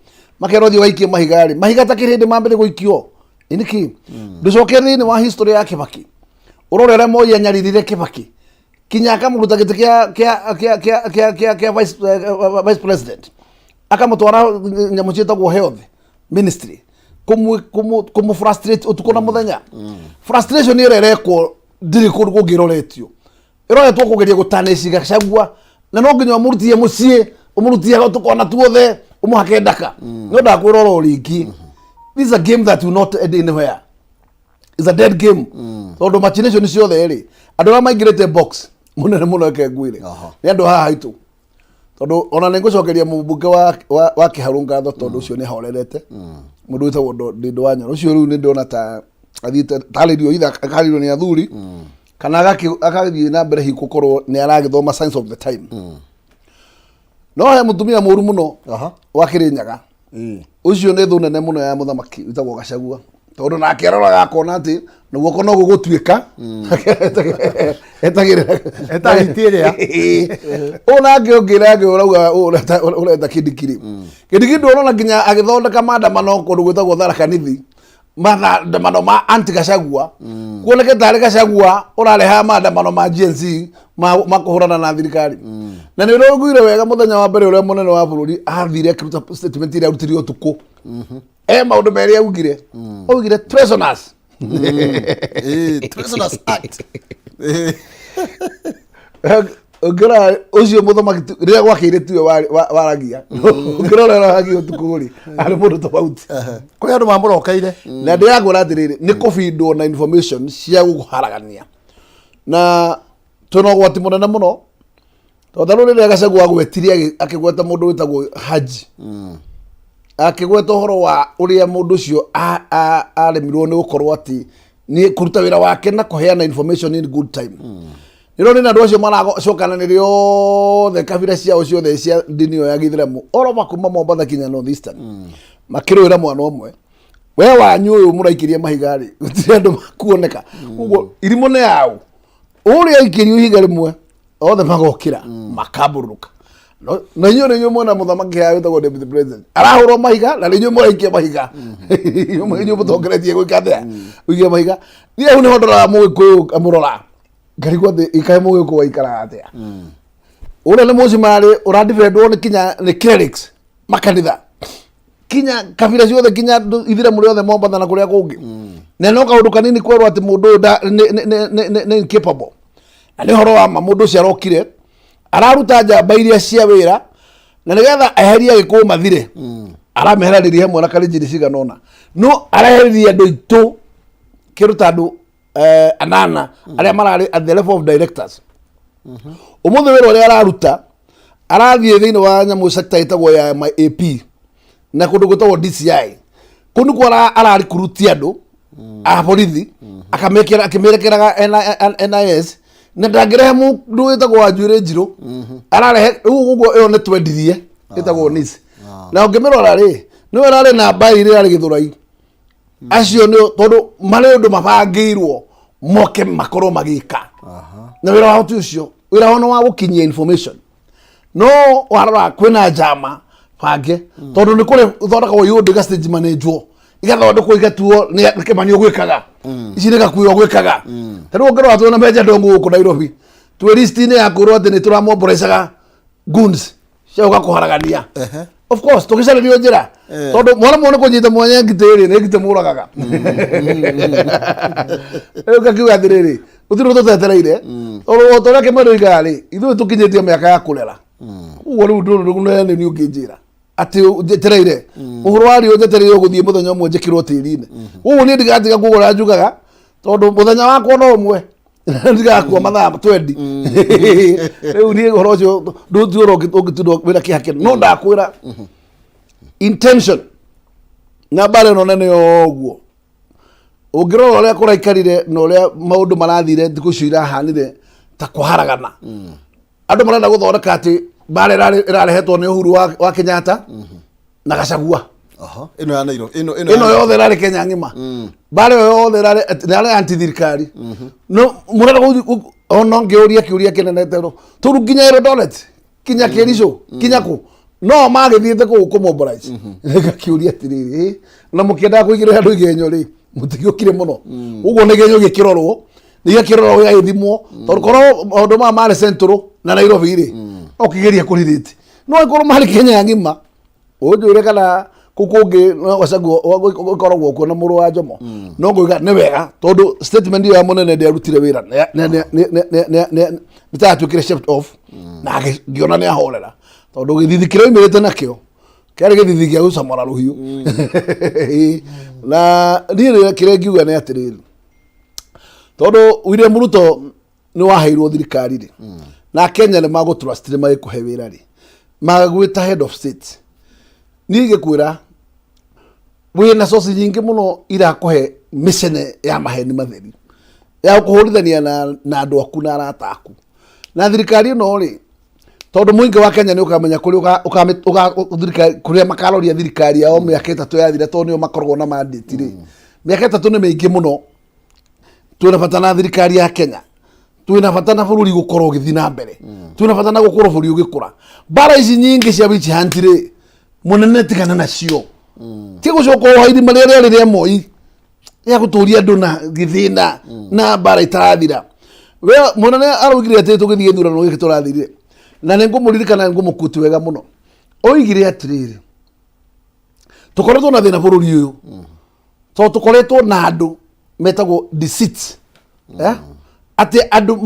Makero thi waikie mahigari. Mahiga takirinde mambere guikio. Iniki. Nducoke ni wa history ya Kibaki. Urorera moya nyaririre Kibaki. Kinyaka muruta gite kia vice president. Akamutwara nyamuchita go health ministry. Kumu frustrate utukona muthenya. Frustration ni rereko ndiri kundu giroretio. Iroretwo kugeria gutaneci Gachagua na no nginya murutie mucie umurutie utukona tuothe umuhake ndaka. No ndakwirora uringi. This is a game that will not end anywhere. It's a dead game. Tondu machination ciothe ri andu ara maingirite box munene muno kengwire ni andu haha itu tondu ona ningucokeria mubunge wa Kiharu ngatho tondu ucio ni horerete mundu witagwo Ndindu wa Nyoro ucio riu ni ndona ta athite taririo itha akaririo ni athuri kana akathie na mbere hiku korwo ni aragithoma Signs of the Time no he mutumia muru muno wa Kirinyaga ucio ni thu nene muno ya muthamaki witagwo Gachagua tondu nake aroraga akona ati niguo no gugutuika etagitiria ona ngira urauga urenda kidikiri kidikiri urona nginya agithondeka maandamano kundu gwitagwo Tharaka Nithi maandamano ma anti Gachagua kuoneke tari Gachagua urareha maandamano ma GNC makuhurana na thirikari na ni urogwire wega muthenya wa mbere uria munene wa bururi athire kiruta statement ira rutiri utuku maundu meri augire augire treasoners Treasoners Act. Ngira ucio muthamaki ria gwakire tiwe waragia ngira waragia utukuri ari mundu tofauti kwa andu mamurokaire na ndiragura atiriri ni kufindwo na information cia guharagania na tunogwati munene muno tondu rurire Gachagua gwetiria akigweta mundu witagwo Haji akigweta horo wa uria mundu ucio aremirwo ni gukorwo ati ni kuruta wira wake na kuheana information in good time niro ni andu acio maracokana nirio the kabira ciao ciothe cia ndini ya Githiramu oro kuma Mombatha kinya North Eastern makirwira mwana omwe we wanyu uyu muraikirie mahigari gutire andu makuoneka uguo irimo ne yao uria ikirio higa rimwe othe magokira makaburuka na inyo nyo mona muthamaki ya witagwo deputy president arahurwo mahiga na inyo muraikia mahiga inyo mutongeretie gwikathia ugia mahiga ni ahu ni hondora mugukuyu amurora ngarigwa thi ikae muguku waikara atia ura ni mucimari uradifendwo ni kinya ni clerics makanitha kinya kabira ciothe kinya Ithiramu riothe Mombatha na kuria kungi na no kaundu kanini kwerwo ati mundu ni incapable na ni horo wa mundu cio arokire araruta njamba iria cia wira na nigetha eheria gikuo mathire arameherariria hamwe na karinjiri ciganona no araheria andu itu kiruta andu anana aria marari at the level of directors umuthi wira uria araruta arathie thiini wa nyamu sector itagwo ya AP na kundu gwitagwo DCI kundu kwa ararikurutia andu a borithi akimerekeraga NIS na ndagirehe mundu witagwo Wanjuire Njiru ararehe uguo iyo netwendirie itagwo NIS na ungimirora ri ni werari na mbai ri ari Githurai acio ni tondu mari undu mabangirwo moke makoro magika na wira wa ucio wira wono wa gukinyia information no warora kwina jama bange tondu ni kuri thondeka wo yundu ga stage manager igathondekwo igatuo ni Kimanio gwikaga ici ni Gakuo gwikaga tari ngorwa tuona meja ndongo ku Nairobi tourist ni yakurwo ati ni turamoborecaga goons cia kuharagania of course tugicarerio njira tondu mwana mwana kunyita mwanya ngitiri ni ngite muragaga ukakiuga atiriri utiro tutetereire oro toreke maro igari ithu tukinyitie miaka ya kurera uguo riu nduru ne ni ukinjira ati jetereire uhoro wari jetereire guthie muthenya umwe njikirwo tirine ugu ni ndigatiga kugura njugaga tondu muthenya wakwa no umwe ndigakua mathaa 20 riu ni uhoro ucio nduturo ungitundo wira kihake no ndakwira intention na bare no nene oguo ungirora uria kuraikarire na uria maundu marathire thiku cio irahanire ta kuharagana andu marenda guthondeka ati bare irarehetwo ni Uhuru wa Kenyatta na Gachagua ino ya nairo ino yothe rari Kenya ngima bare yothe rari anti thirikari no murenda ono ngiuria kiuria kinene tero turu nginya Eldoret kinya Kericho kinya ku no magithiete ku mobilize kiuria tiriri na mukienda kuigira andu igenyo ri mutigiukire muno uguo ni genyo gikirorwo niya kirorwo ya ithimwo tondu korwo maundu mari central na Nairobi ri okigeria kuririte no ikorwo mari Kenya ngima unjure kana kukungi no Gachagua ikoragwo kuo na muru wa Jomo no nguiga ni wega tondu statement ya munene ndirutire wira nitatuikire shift off na ngiona ni ahorera tondu githithikire imirite nakio kari githithi gia gucamora ruhiu na nire kire ngiuga ni atiriri tondu William Ruto ni waheirwo thirikari ri na Kenya ni magutrustire magikuhe wira ri magwita head of state ni gikwira wina sources nyingi muno irakuhe mission ya maheni matheri ya kuhurithania na andu aku na arata aku na thirikari no ri tondu muingi wa Kenya ni ukamenya kuri kuria makaloria thirikari yao miaka 3 yathire tondu nio makoragwo na mandate ri miaka 3 ni mingi muno twina bata na thirikari ya Kenya twina bata na bururi gukorwo githi na mbere twina bata na gukorwo bururi ugikura bara ici nyingi cia bichi hantire munene tigana nacio ti gucoka haidi maria ria moi ya guturia andu na githina na bara itarathira we munene arugire ati tugithie thurano giki turathire na ningumuririkana ngumukutu wega muno oigire atiriri tukoretwo na thina bururi uyu so tukoretwo na andu metagwo deceit ati andu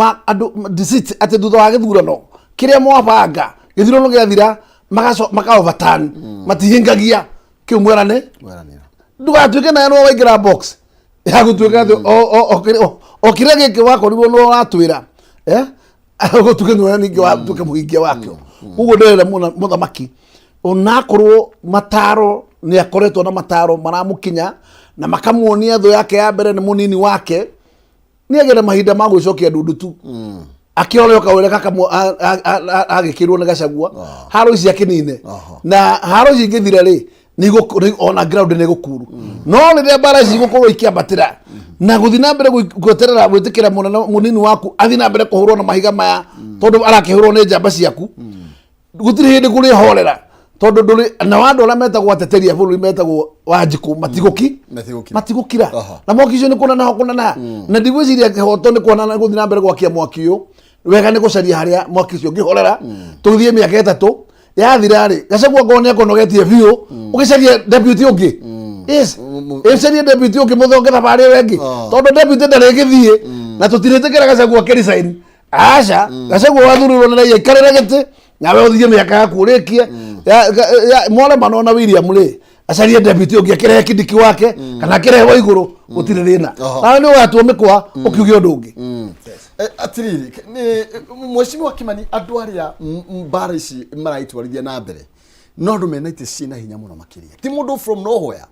deceit ati thutha wa githurano kiria mwabanga githurano giathira maka overturn matihingagia kiumwerane ndugatuike na no waingira box ya gutuika o kiria giki wakorirwo no ratwira gutuike no ningi wa tuke muhingia wakio uguo ndere muthamaki onakorwo mataro ni akoretwo na mataro maramukinya na makamuonia thu yake ya mbere ni munini wake ni agera mahinda ma gwicokia ndundutu akiole okawele kaka agikirwo ni Gachagua haro ici akinine na haro ici ngithira ri nigo ona ground ni gukuru no riria bara ici gukorwo ikiambatira na guthina mbere gweterera gwitikira munini waku athina mbere kuhurwo na mahiga maya tondu arakihurwo ni njamba ciaku gutiri hindi kuri horera tondu nduri na wandu ala metagwo ateteria buru metagwo Wanjiku matigukira na mokicio ni kuna na ndigwiciria kihoto ni kuona na guthina mbere gwakia mwaki uyu wega ni gucaria haria mwaki ucio ngihorera tuthie miaka 3 yathira ri Gachagua ngone akonogetie biu ugicaria deputy ungi yes ecaria deputy ungi muthonge thabari wengi tondu deputy ndarigithie na tutiritikira Gachagua kirisaini aca Gachagua wathurirwo ni raia ikarire giti nawe uthie miaka yaku urikie mwale manona William ri acaria deputy ungi akirehe kidiki wake kana akirehe wa iguru gutire thina na ni watumikwa ukiugia undu ungi atiriri ni mheshimiwa Kimani andu aria mbara ici maraitwarithia na mbere no ndu menaite cina hinya muno makiria ti mundu from nowhere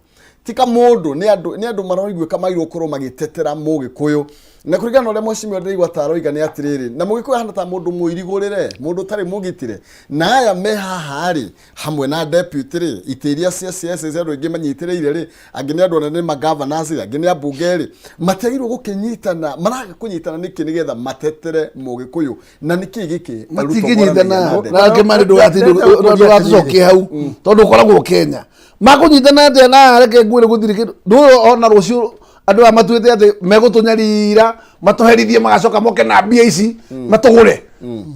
tika mundu ni andu maraigwe kama iro korwo magitetera mugikuyu na kurigana ule mheshimiwa ndigwa taroiga ni atiriri na mugikuyu hana ta mundu muirigurire mundu tari mugitire na aya me haha ri hamwe na deputy ri itiria cia zero ingi manyitireire ri angine andu ne magavana cia angine abunge ri mateirwo gukinyitana maraga kunyitana niki nigetha matetere mugikuyu na niki giki matikinyitana na kemari ndo atucokie hau tondu koragwo Kenya makunyitana ate na reke ngwire guthiri kindu ndu ona rucio andu amatuite ati megutunyarira matoherithie magacoka moke na mbia ici matugure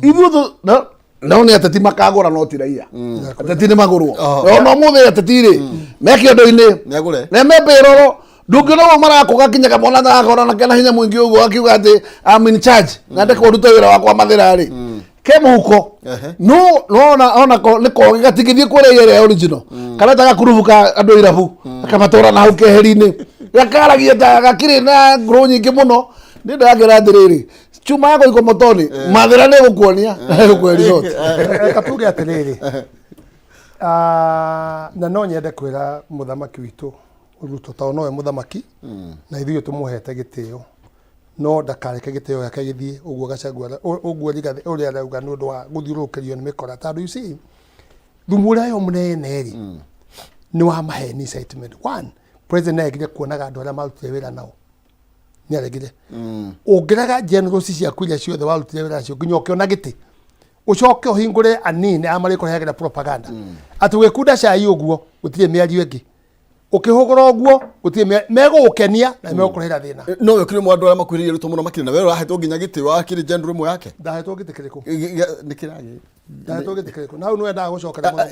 ithu no ni ateti makagura no tiraia ateti ni magurwo no muthe ateti ri meke ndoini ne mebiroro ndungino marakoga kinya kamona na akora na kena hinya mwingi uguo akiuga ati I'm in charge na ndeko ruta wira wakwa mathira ri ke muhuko no ona ni ko gatigithie kwere yere original kana ta gakurubuka andu irabu akamatora na huke herini gakaragia ta gakiri na ngro nyingi muno ni ndagira ndiriri chuma yako iko motoni mathira ni gukuonia kweri zote katuge atiriri na no nyende kwira muthamaki witu Ruto ta no muthamaki na ithuĩ tumuhete gitio no ndakareke gitio yake githie uguo Gachagua uguo Rigathi uria arauga ni undu wa guthiurukirio ni mikora tondu you see thumu uria yo munene ri ni wa maheni incitement. One, president agire kuonaga andu aria marutire wira nao ni aregire ungiraga generals cia kuria ciothe warutire wira cio nginya ukiona giti ucoke uhingure anini amari kurehagira propaganda ati wikunda cai uguo gutire miario ingi ukihugura uguo gutire mego ukenia na mego kurehera thina no wekire mwandu aria makwiririe ruto muno makiri na wewe wahetwo nginya giti wa kiri general mwe yake ndahetwo giti kiriku nikiragi ndahetwo giti kiriku na no enda gucokera muno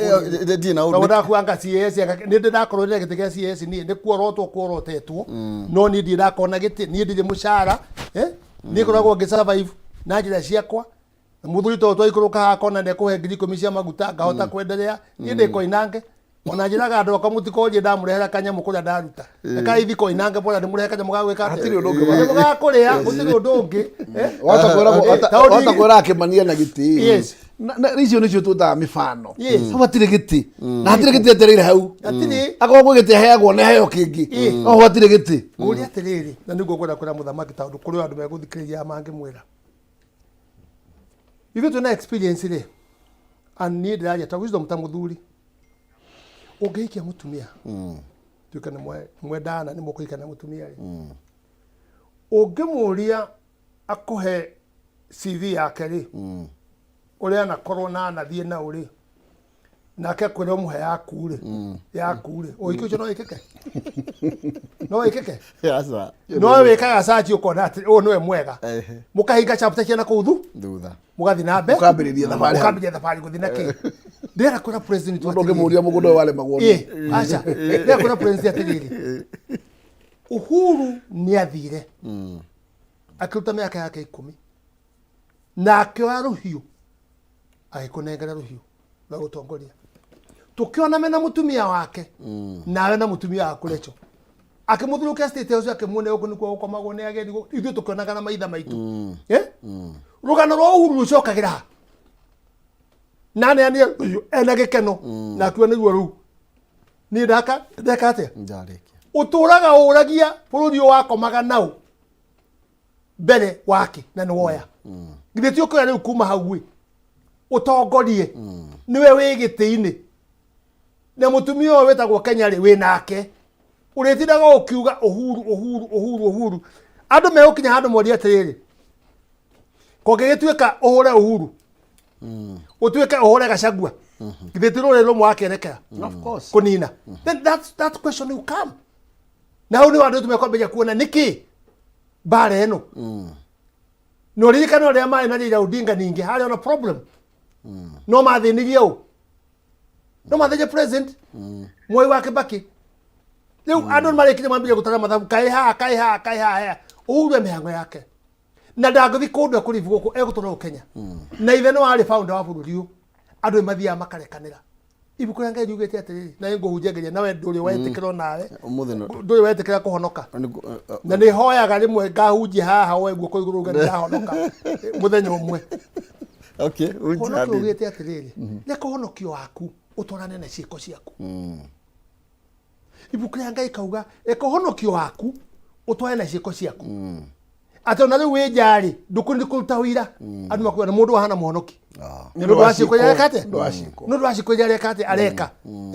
ndi na uri ndakuanga CS ni ndakorwo giti kia CS ni kuorotetwo no ni ndi ndakona giti ni ndi mushara ni koragwo ngisurvive na njira ciakwa muthuri to twaikuruka hakona ne kuhe ngiri 10 cia maguta ngahota kwendelea ni ndi koinange ona njiraga andu akamutikoje ndamurehera kanyamu kuria ndaruta eka ithi koinange bora ndimurehe kanyamu gagwika atiri undu ungi mugakuria utiri undu ungi wata kwera akimania na giti yes na ricio nicio tutaga mifano hatire giti na hatire giti atirire hau atiri akogwo giti heagwo ne heo kingi no hatire giti uri atiriri na niguo kwenda kwira muthamaki tondu kuri andu meguthikiriria mangi mwira ithu tuna experience ri and need raja ta wisdom ta muthuri ungeikia mutumia tuka ni mwendana ni mukuika na mutumia ri ungimuria akuhe CV yake ri uria na corona na thie na uri nake kwira muhe yakure oikio no ikeke no ikeke yasa no wikaga search ukona ati o no mwega mukahinga chapter kia na kuuthu thutha mugathi na mbe mukambiriria thabari guthi na ki ndera kwira president ndoge muria mugundo wale magwono acha ndera kwira president atiriri Uhuru ni athire akiruta miaka yake 10 na akioya ruhiu aikunengera ruhiu na gutongoria tukiona mena mutumia wake nawe na mutumia akurecho akimuthurukia state house akimuone uko nikuo ukomagwo ni ageni ithu tukionaga na maitha maitu rugano rwa Uhuru rucokagira nane ani ena gikeno na akiwa niguo ru ni ndaka ate ndariki uturaga uragia bururi wakomaga nau mbere wake na nwoya githiti ukoya riu kuma hau utongorie niwe wigitiini na mutumia uyu wetagwo Kenya ri wi nake uritindaga ukiuga Uhuru andu megukinya handu moria atiriri kogegituika uhure Uhuru utuike uhure Gachagua githiti ruri rumwe akerekera of course kunina then that question will come now ni wandu tumekwambia kuona niki bare eno no ririkana ria mai na Raila Odinga ningi hari ona problem no mathinirie u no mathije president Mwai wa Kibaki riu andu marikire mambia gutara mathabu kai ha Uhuru mihango yake na ndaguthi kundu kurivu guku egutoro Kenya na ithe no ari founder wa bururi u andu mathia makarekanira ibuku ranga yugete atiriri na ngo hujageria nawe nduri wetikiro nawe nduri wetikira kuhonoka na ni hoyaga rimwe ngahunji haha we guko iguru ngani ndahonoka muthenya umwe okay unjani ugete atiriri ne kuhonokio waku utorane na ciiko ciaku ibuku ranga ikauga ekuhonokio waku utware na ciiko ciaku ato na riu njari ndukundi kuruta wira andu makwira mundu hana muhonoki ndu waciko yarekate ndu waciko yarekate areka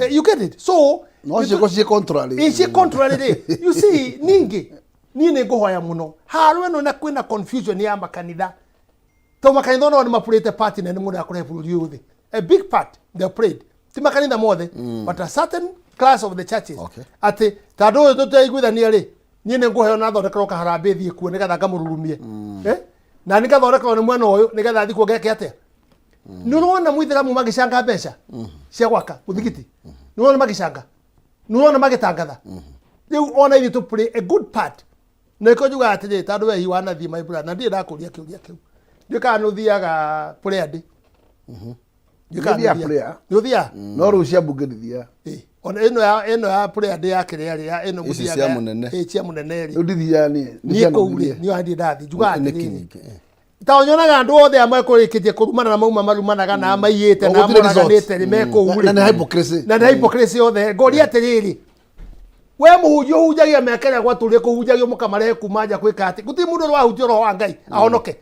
you get it so no ciiko ci contrary you see ningi nini nguhoya muno haru eno na kwina confusion ya makanitha to makanitha no ni mapurite party na ni mundu akore bururi uthi a big part they prayed ti makanitha mothe but a certain class of the churches ati tado tutaiguithania ri nyine nguheo na thondekero kaharambe thie kuo nigetha ngamururumie na nigathondekero ni mwena uyu nigetha thikuo ngeke atia nurona mwithiramu magicanga mbeca cia gwaka muthigiti nurona magicanga nurona magitangatha riu ona ithu to play a good part na iko juga atire tando we hiwana thima ibura na ndie ndakuria kiuria kiu ndika nuthiaga Puredi ndika Puredi nuthia no rucia mbungirithia ona ino ya Puredi ya kire ya ino muthiaga cia munene cia munene ri ndithia ni kuuri ni handi ndathi juga ni taonyonaga andu othe amwe kurikitie kurumana na mauma marumanaga na maiyite na moraganite ni mekuuri na hypocrisy na hypocrisy othe ngori atiriri we muhunjia hunjagia mekere gwaturie kuhunjagio mukamare kumanja kwika ati guti mundu rwahutio roho wa Ngai ahonoke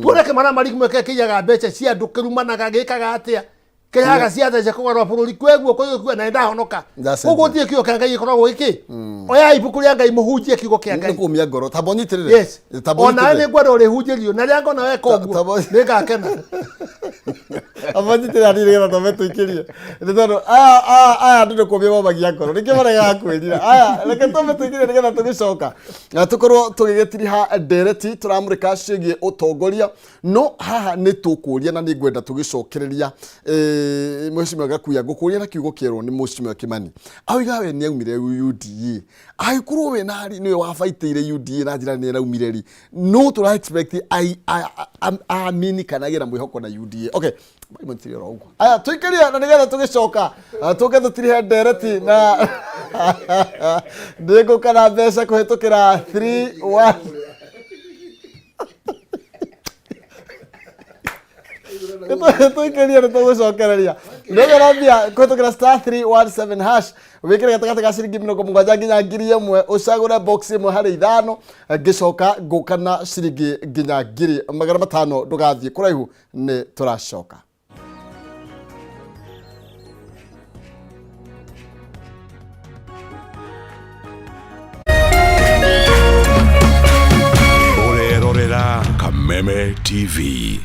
tuoneke mara mari kumeke kiyaga mbeca cia andu kirumanaga gikaga atia kiyaga ciathe cia kugorwa bururi kweguo kuyo na ndahonoka uguo tie kio ka Ngai ikoragwo iki oya ibuku ria Ngai muhunjie kiugo kia Ngai nikumia ngoro tabonyitirire yes ona ni gwaro ri hunjirio na ria ngona weka uguo ningakena abonyitirire ari ria tometo ikirie ndetano aya ndu kumia mabagia ngoro nikio marega kwirira aya reke tometo ikirie nigetha tugicoka tukorwo tugigitiriha ndereti turamurika cigie utongoria no haha ni tukuria na ni ngwenda tugicokereria Mheshimiwa Gakuya ngukuria na kiugo kierwo ni Mheshimiwa Kimani awiga we ni aumire UDA aikurwo we nari niwe wafaitire UDA na njira ni raumire ri no to expect amini kanagira mwihoko na UDA okay mutiri ro ugo aya tuikiria na nigetha tugicoka tugetha tiri ndereti na ndego kana mbeca kuhitukira 3-1 tuikiria tugucokereria ndogerambia kutukira *317# wikire gatagati ga ciringi 70 nginya 1000 ucagure box imwe hari 5 ngicoka ngukana ciringi nginya 500 ndugathie kuraihu ni turacoka Urerorera Kameme TV.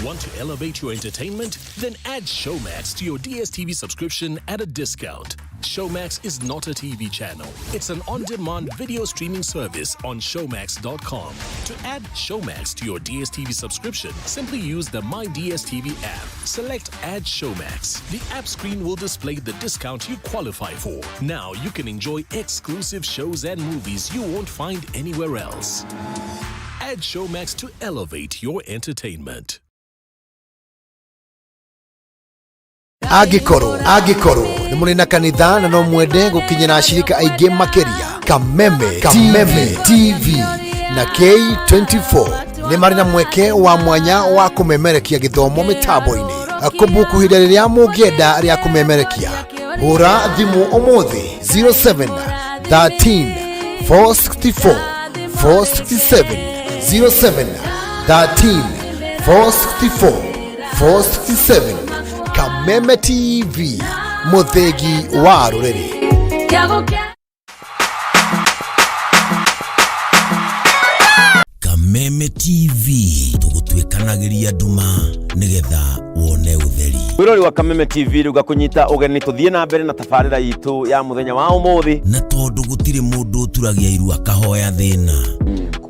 Want to elevate your entertainment? Then add Showmax to your DSTV subscription at a discount. Showmax is not a TV channel. It's an on-demand video streaming service on Showmax.com. To add Showmax to your DSTV subscription, simply use the My DSTV app. Select Add Showmax. The app screen will display the discount you qualify for. Now you can enjoy exclusive shows and movies you won't find anywhere else. Add Showmax to elevate your entertainment. Agikoro ni muri na kanitha na no mwende gukinyira ashirika aige makeria Kameme TV na K24 ni mari na mweke wa mwanya wa kumemerekia githomo mitambo-ini kubukuhira riria mugienda ria kumemerekia hura thimu umuthi 07 13 464 467 07 13 464 467 Kameme TV muthegi wa ruriri Kameme TV tugutwikanagiria nduma nigetha wone utheri wirori wa Kameme TV ruga kunyita ugeni tuthie na mbere na tafarira yitu ya muthenya wa umuthi na tondu gutire mundu turagia iru akahoya thina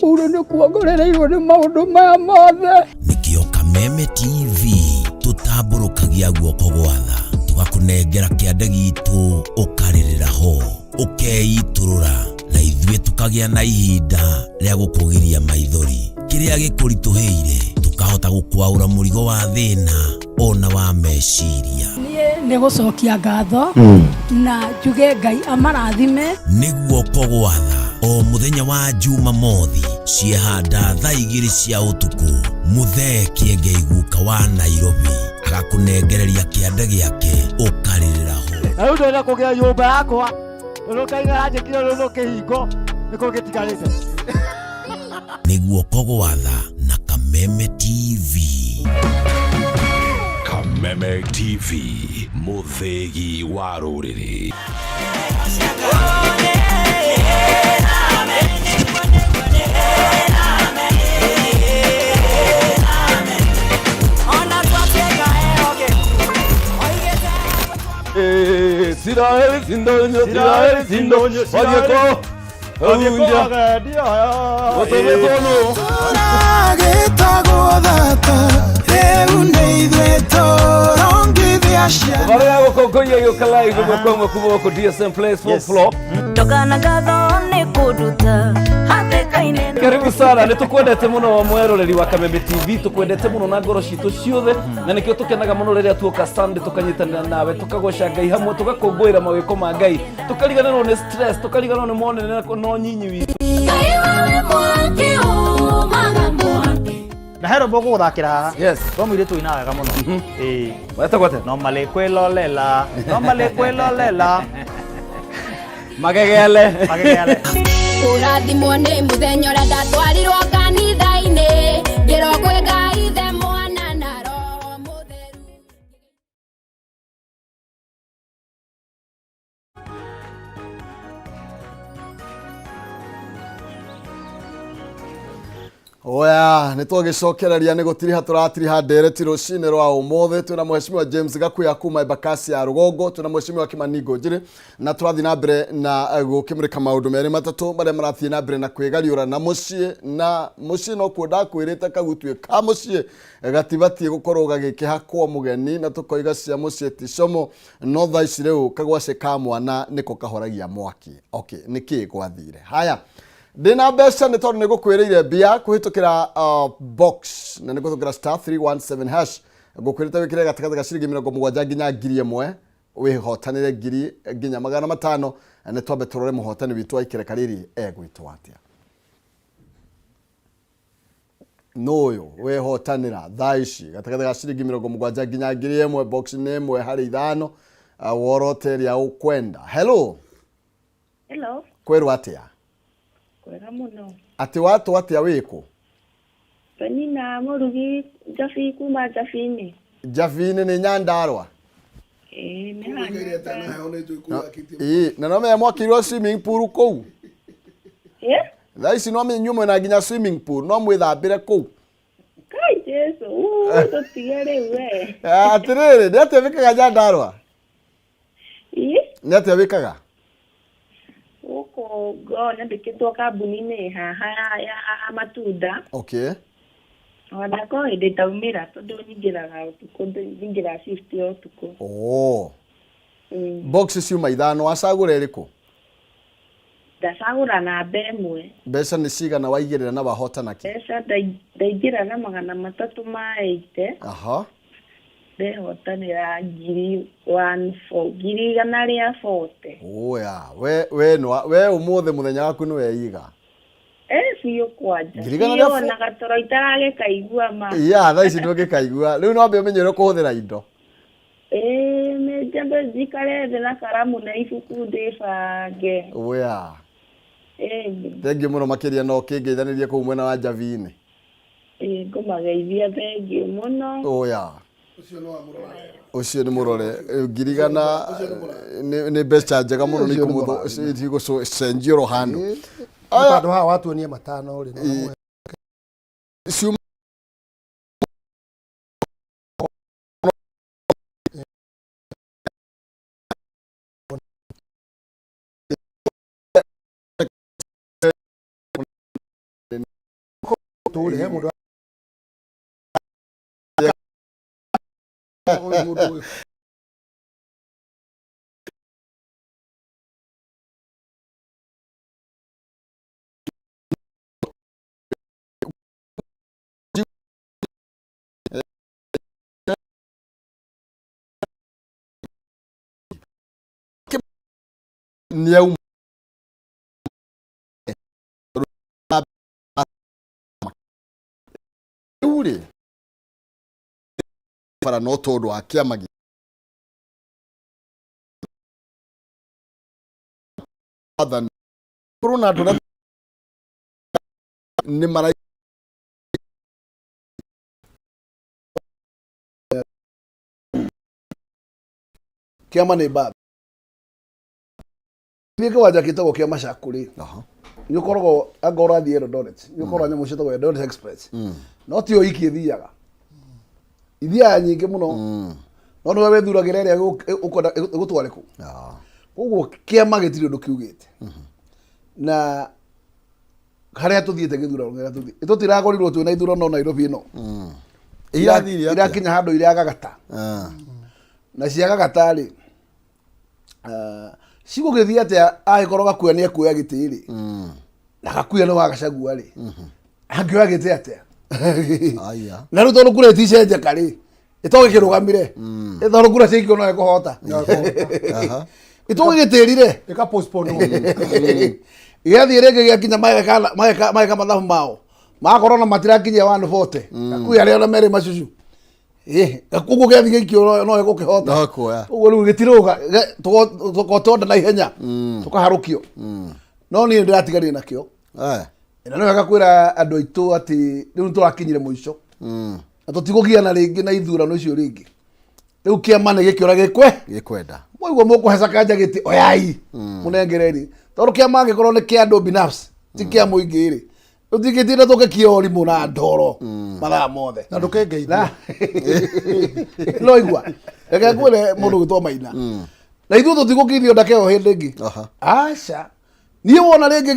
kuro ni kuongorereirwo ni maundu maya mothe nikio Kameme TV tutamburukagia guoko gwatha tugakunengera kiande gitu ukaririra ho ukeiturura na ithue tukagia na ihinda ria gukugiria maithori kiria gikurituheire tukahota gukwaura murigo wa thina ona wa meciria ni gucokia ngatho na njuge Ngai amarathime niguo kogwatha o muthenya wa Jumamothi ciehanda thaa 2 cia utuku muthe Kiengei guka wa Nairobi agakunengereria kiande giake ukaririra ho au ndona kugira nyumba yakwa nokaiga aje kiro no kihingo niko gitigarite niguo kogwatha na Kameme TV. Kameme TV muthegi wa ruriri Siraheli sindonyo wadieko unja Vale hago con coño yo calai como DSM Place for floor. Tokana gatho ni kuduta hathekaine. Karibu sana, nitukwendete muno mweroreri wa Kameme TV, tukwendete muno na ngoro citu ciothe, na nikio tukenaga muno riria tuoka Sunday tukanyitanira nawe tukagoca Ngai hamwe tugakungwira mawiko ma Ngai tukariganirwo ni stress tukariganirwo ni monene no nyinyi witu. Na hero bogo guthakira haha. Yes. Twamwire tu ina wega muno. Weta gwate. No male kwelolela. No male kwelolela. Magegele. Magegele. Urathimwo nĩ mũthenya ũrĩa ndatwarirwo kanitha-inĩ ngĩrwo kwĩ Ngai ithe mwana na roho mũtheru. Oya nitwagicokereria ni gutiri haturatiri ndereti rucine rwa umothe twina mheshimiwa James Gakuya kuma Embakasi ya Rugongo twina mheshimiwa Kimanigo Njiri na turathi na mbere na gukimurika maundu meri matatu maria marathie na mbere na kwigariura na mucii no kwenda kwirite kagutue ka mucii gatibatie gukorwo gagikihakwo mugeni na tukoiga cia mucii ticomo no tha ici riu kagwace ka mwana niko kahoragia mwaki. Okay niki gwathire haya Dina besa ni tondu nigukwiriire bia kuhitukira box na nigutukira star 317 hash gukwirite wikire gatagaza gacirigi 70 nginya 1000 wihotanire ngiri nginya 500 ne twambe turore muhotani witu aikire kariri egwitwa atia noyo wihotanira thaici gatagaza gacirigi 70 nginya 1000 box ni imwe hari ithano woroteria ukwenda. Hello kweru atia kwega muno ati watu atia wiko Penina murugi Jafi kuma Jafini ni Nyandarua ni na no me mwakirwo swimming pool kou thaici no me nyume na nginya swimming pool no mwithambire kou kai Jesu tutigere we atiriri ni atia wikaga Nyandarua ni atia wikaga uko gona ndikitwo kambuni-inĩ haha ya matunda. Okay. Ona ko nditaumira tondu nyingiraga utuko nyingira shift ya utuko. Oh. Box ciuma ithano acagura iriku? Ndacagura na mbemwe. Mbeca ni cigana waigirira na wahotana ki? Mbeca ndaigira na 380. Aha. Ndehotanira ngiri 140. Oya we umuthe muthenya waku ni weiga biũ kwanja Ngiriganĩria na gatoro itaragĩkaigua ma thaa ici ndũngĩkaigua rĩu no ũmenyere kũhũthĩra indo nĩ njambe njikare thĩ na karamu na ibuku ndĩbange. Oya thengiũ mũno makĩria no kĩngeithanĩrie kũu mwena wa Njavi-inĩ. Ngũmageithia thengiũ mũno. Oya ucio ni murore ngirigana ni mbeca njega muno ni kumutho itigo senjiro hano bado hawa watu ni matano uri na tuli hemu Niau uri para no todo akiama adan corona dona ni mara kiama ni bad Niko waja kitoko kia mashakuri. Nyukorgo agora di Eldoret. Nyukorgo nyamu shito wa Eldoret Express. No tio iki thiaga. Ithia nyingi muno. No no wethura gerere gutware ku. Koguo kiama gitiri undu kiugite. Na haria tuthiete githura ngera tuthi. Tutiragorirwo tu na ithura no Nairobi no. Ira kinya handu ira gagata. Na cia gagata ri cigũgĩthiĩ atĩa agĩkorwo Gakuya nĩ ekuoya gĩtĩ rĩ na Gakuya nĩ wa Gachagua rĩ angĩoya gĩtĩ atĩa na rĩu tondũ kura ĩticenjeka rĩ ĩto gĩkĩrũgamire ĩtondũ kura ciaikio no ĩkũhota ĩto gĩgĩtĩrire ĩka postpone gĩathiĩ rĩngĩ gĩakinya mageka mathabu mao makorwo na matirakinyia 140 Gakuya arĩa ona merĩ macucu Gakuya gĩathiĩ gĩikio no ĩgũkĩhota ũguo rĩu gĩtirũga tũkotonda na ihenya tũkaharũkio no niĩ ndĩratiganire nakĩo na nĩ wega kwĩra andũ aitũ atĩ rĩu nĩtũrakinyire mũico na tũtigũgiana rĩngĩ na ithurano icio rĩngĩ rĩu kĩama nĩ gĩkĩora gĩkwenda mũigua mũkũheca kanja gĩtĩ oyai mũnengereri tondũ kĩama angĩkorwo nĩ kĩa andũ binafsi ti kĩa mũingĩ rĩ tũtigĩtinda tũgĩkia ũrimũ na ndoro mathaa mothe na ndũkĩngeithia no igua reke ngwĩre mũndũ gwĩtwo Maina na ithuĩ tũtigũkithio ndakeo hĩndĩ ĩngĩ aca niĩ wona rĩngĩ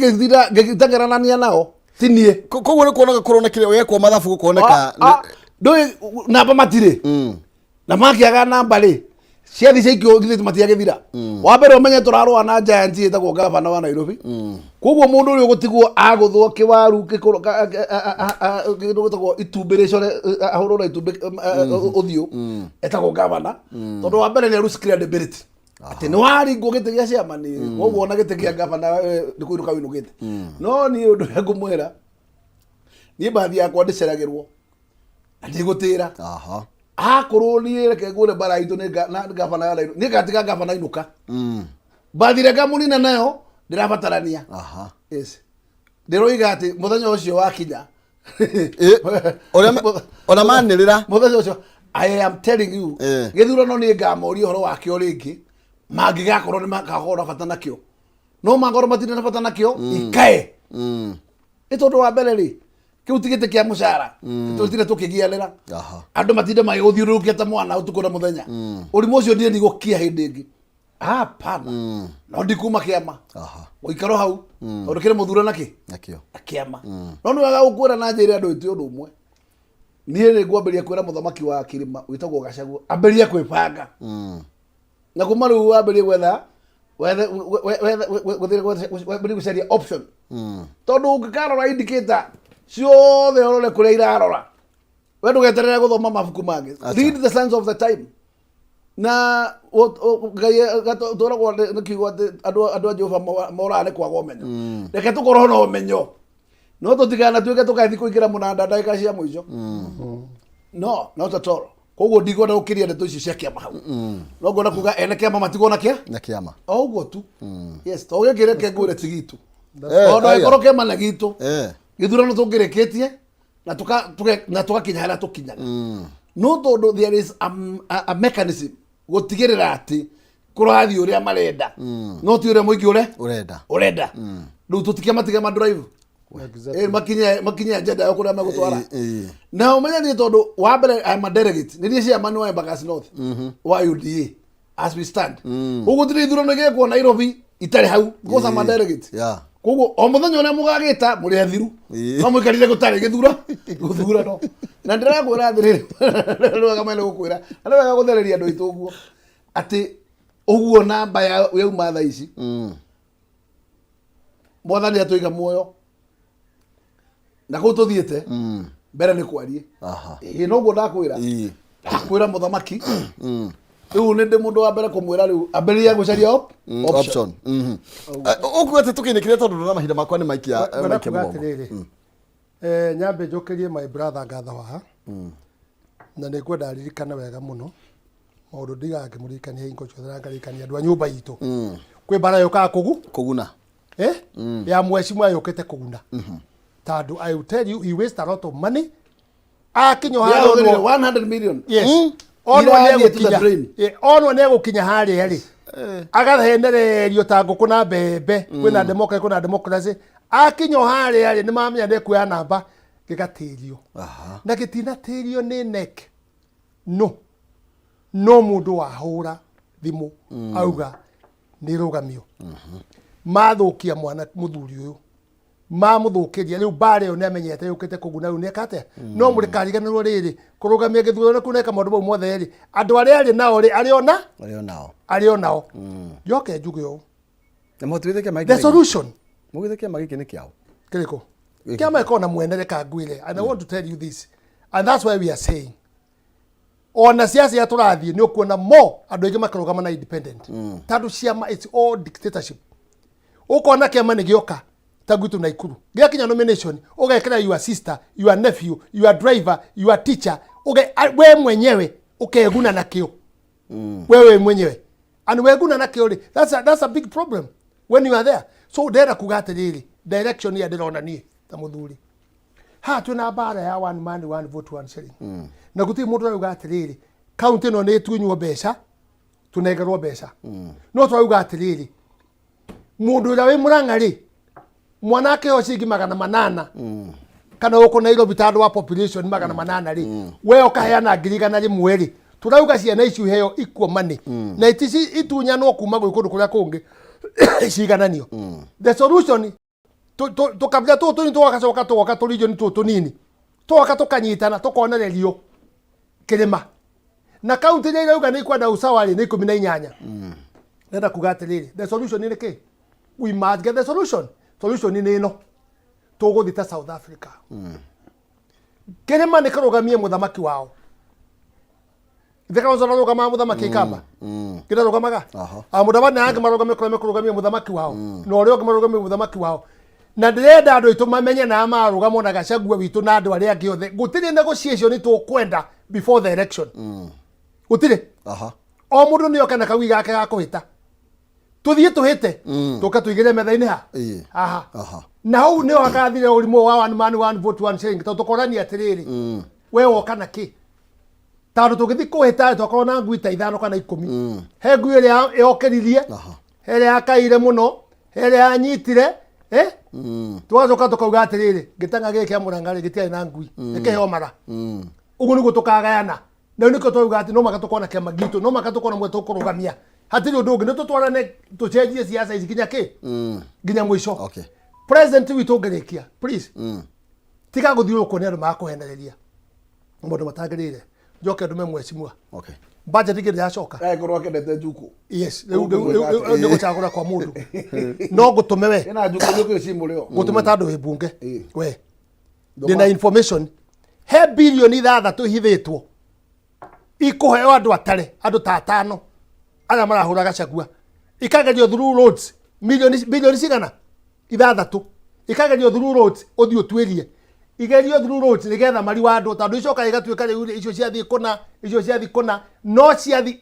gĩteng'eranania nao ti niĩ koguo nĩ kuonaga korwo na kĩrĩa wekwo mathabu gũkoneka ndũĩ namba matirĩ na makĩaga namba rĩ ciathi ciaikio githĩ matiagĩthira wa mbere ũmenye tũrarũa na giant ĩtagwo gavana wa Nairobi koguo mũndũ ũrĩa ũgũtigwo agũthwo kĩwaru gĩtagwo itumbĩrĩcore ahũrwo na itumbĩ ũthiũ etagwo gavana tondũ wa mbere nĩ rules credibility atĩ nĩ waringwo gĩtĩ gĩa ciama nĩ koguo ona gĩtĩ gĩa gavana nĩ kũinũka wĩnũkĩte no niĩ ũndũ ũrĩa ngũmwĩra niĩ mbathi yakwa ndĩceragĩrwo na ndigũtĩra akorwo niĩ reke ngũre mbara itũ nĩ gavana ya Nairobi niĩ ngatiga gavana ainũka mbathi reka mũnina nayo ndĩrabatarania ndĩroiga atĩ mũthenya ũcio wakinya ona manĩrĩra mũthenya ũcio I am telling you gĩthurano nĩ ngamoria ũhoro wakĩo rĩngĩ mangĩgakorwo nĩ makakorwo na bata nakĩo no makorwo matirĩ na bata nakĩo ikae nĩ tondũ wa mbere rĩ kĩu ti gĩtĩ kĩa mũcara tũtire tũkĩgianĩra andũ matinde magĩgũthiũrũrũkia ta mwana ũtukũ na mũthenya ũrimũ ũcio ndiĩ ndigũkia hĩndĩ ĩngĩ hapana no ndikuma kĩama gũikaro hau tondũ kĩrĩ mũthura nakĩ kĩama no nĩ wega gũkwĩra na njĩra andũ aitũ ũndũ ũmwe niĩ nĩ ngwambĩrĩria kwĩra mũthamaki wa Kĩrĩma wĩtagwo Gachagua ambĩrĩria kwĩbanga na kuma rĩu wambĩrĩrie gwetha gũcaria option tondũ ũngĩkarora indicator ciothe ũrore kũrĩa irarora we ndũgeterere gũthoma mabuku mangĩ read the signs of the time na tũragwo nĩ kiugo atĩ andũ a Jehova moraga nĩ kwaga ũmenyo reke tũkorwo na ũmenyo no tũtikanatuĩke tũgathiĩ kũingĩra mũnanda ndagĩka cia mũico no not at all koguo ndigwenda gũkĩria ndeto icio cia kĩama hau no ngwenda kuga ene kĩama matigwo na kĩama o ũguo tu yes to gĩkĩ reke ngwĩre ti gitũ tondũ angĩkorwo kĩama nĩ gitũ gĩthurano tũngĩrĩkĩtie na tũgakinya harĩa tũkinyaga no tondũ there is a mechanism gũtigĩrĩra atĩ kũrathiĩ ũrĩa marenda no ti ũrĩa mũingĩ ũrenda rĩu tũtikĩmatiga madrive makinye agenda yo kũrĩa megũtwara na ũmenyanie tondũ wa mbere I'm a delegate nĩ niĩ ciama nĩ wa Embakasi North wa UDA as we stand ũguo tũrĩ ithurano gĩkwo Nairobi itarĩ hau because I'm a delegate koguo o mũthenya ũrĩa mũgagĩta mũrĩ athiru no mũikarire gũtarĩ gĩthurano na ndĩrakwĩra atĩrĩrĩ nĩ wega mene gũkwĩra na nĩ wega gũthereria andũ aitũ ũguo atĩ ũguo namba yauma thaa ici mwathani atũiga muoyo na kũu tũthiĩte mbere nĩ kwarie noguo ndakwĩra mũthamaki rĩu nĩ ndĩ mũndũ wa mbere kũmwĩra rĩu ambĩrĩria gũcaria option ũkuo atĩ tũkĩnĩkire tondũ na mahinda makwa nĩ maikia nyambe njũkĩrie my brother ngatha waha na nĩ ngwenda aririkane wega mũno maũndũ ndigaga ngĩmũririkania hingo ciothe na ngaririkania andũ a nyũmba itũ kwĩ mbara yũkaga kũguna ya mwecimwa yũkĩte kũguna tandũ I will tell you he waste a lot of money akinyo harĩa 100 million yes onwo nĩ egũkinya harĩa rĩ agathenererio ta ngũkũ na mbembe kwĩna democracy akinyo harĩa rĩ nĩ mamenya nĩ kuoya namba gĩgatĩrio na gĩtinatĩrio nĩ NEC no mũndũ wahũra thimũ auga nĩ rũgamio mathũkia mwana mũthuri ũyũ mamũthũkĩria rĩu mbara ĩyo nĩ amenyete yũkĩte kũguna rĩu nĩeka atĩa no mũrĩkariganĩrwo rĩrĩ kũrũgamia gĩthurano kĩu neka maũndũ mau mothe rĩ andũ arĩa arĩ nao rĩ arĩ o nao njoke njuge ũũ Na motwithe kiama the solution mugithe kiama giki ni kiao kiriko kiama iko na mwenere ka ngwire and I want to tell you this and that's why we are saying ona siasa ya turathie ni ukuona mo andu aingi makarugama na independent tandu ciama it's all dictatorship ukona kiama ni gioka tagutu na ikuru gia kinya nomination ugekira your sister your nephew your driver your teacher we mwenyewe ukeguna na kio wewe mwenyewe and weguna na kio that's a big problem when you are there so ndera kugate riri direction ya ndirona nie ta muthuri ha tuna bara ya one man one vote one shilling na guti mundu arauga atiriri county no ni tunywo mbeca tunegerwo mbeca no turauga atiriri mundu ura wi Murang'a ri mwanake o cingi 800 kana uko Nairobi tandu wa population 800 ri we okaheana 100 ri mweri turauga ciana icio heo ikuo mani na itisi itunyanwo kuma gwikundu kuria kungi cigananio the solution tukabila tu ni twagacoka tulijo ni tunini twoka tukanyitana tukonererio kirima na county ile irauga ni kwenda usawa ri ni 18 nenda kugatiriri the solution ni ki we must get the solution ni ino tuguthita South Africa kirima ni karugamie muthamaki wao theka zona rugama muthamaki kamba kira rugamaga muthamaki yange marugamie muthamaki wao no rio marugamie muthamaki wao na ndirenda andu itu mamenye na marugamo na Gachagua witu na andu aria angi othe gutiri negotiation ni tukwenda before the election gutiri o mundu ni okana kawi gake ga kuhita tuthie tuhite tuka tuigire metha-ini na hau ni wakathire urimo wa one man one vote one shilling tukorani atiriri we okana ki tandu tugithi kuhita twakorwo na ngui ta 5 kana 10 he ngui iria yokeririe hele akaire muno hele anyitire twacoka tukauga atiriri gitanga giki Murang'a gitiari na ngui ikiheo mara ugu niguo tukagayana na niko twauga ati no magatukona kiama gitu no magatukona mwe tukurugamia hatiri undu ungi ni tutwarane tucenjie siasa ici kinya ki nginya mwisho president witu ngirikia please tika guthiuruko ni andu makuhenereria mundu matagirire njoke ndume mwecimua budget igire yacoka ngorwo kendete njuku yes ni gucagura kwa mundu no gutume we ina njuku njuku cimurio gutume tandu wi bunge we ndina information he bilioni 6 hithitwo ikuheo andu atare andu ta 5 ara marahura Gachagua ikagerio through roads bilioni cigana 6 ikagerio through roads uthio twerie igerio through roads nigetha mari wa andu tandu icoka igatuika riu icio ciathi kuna no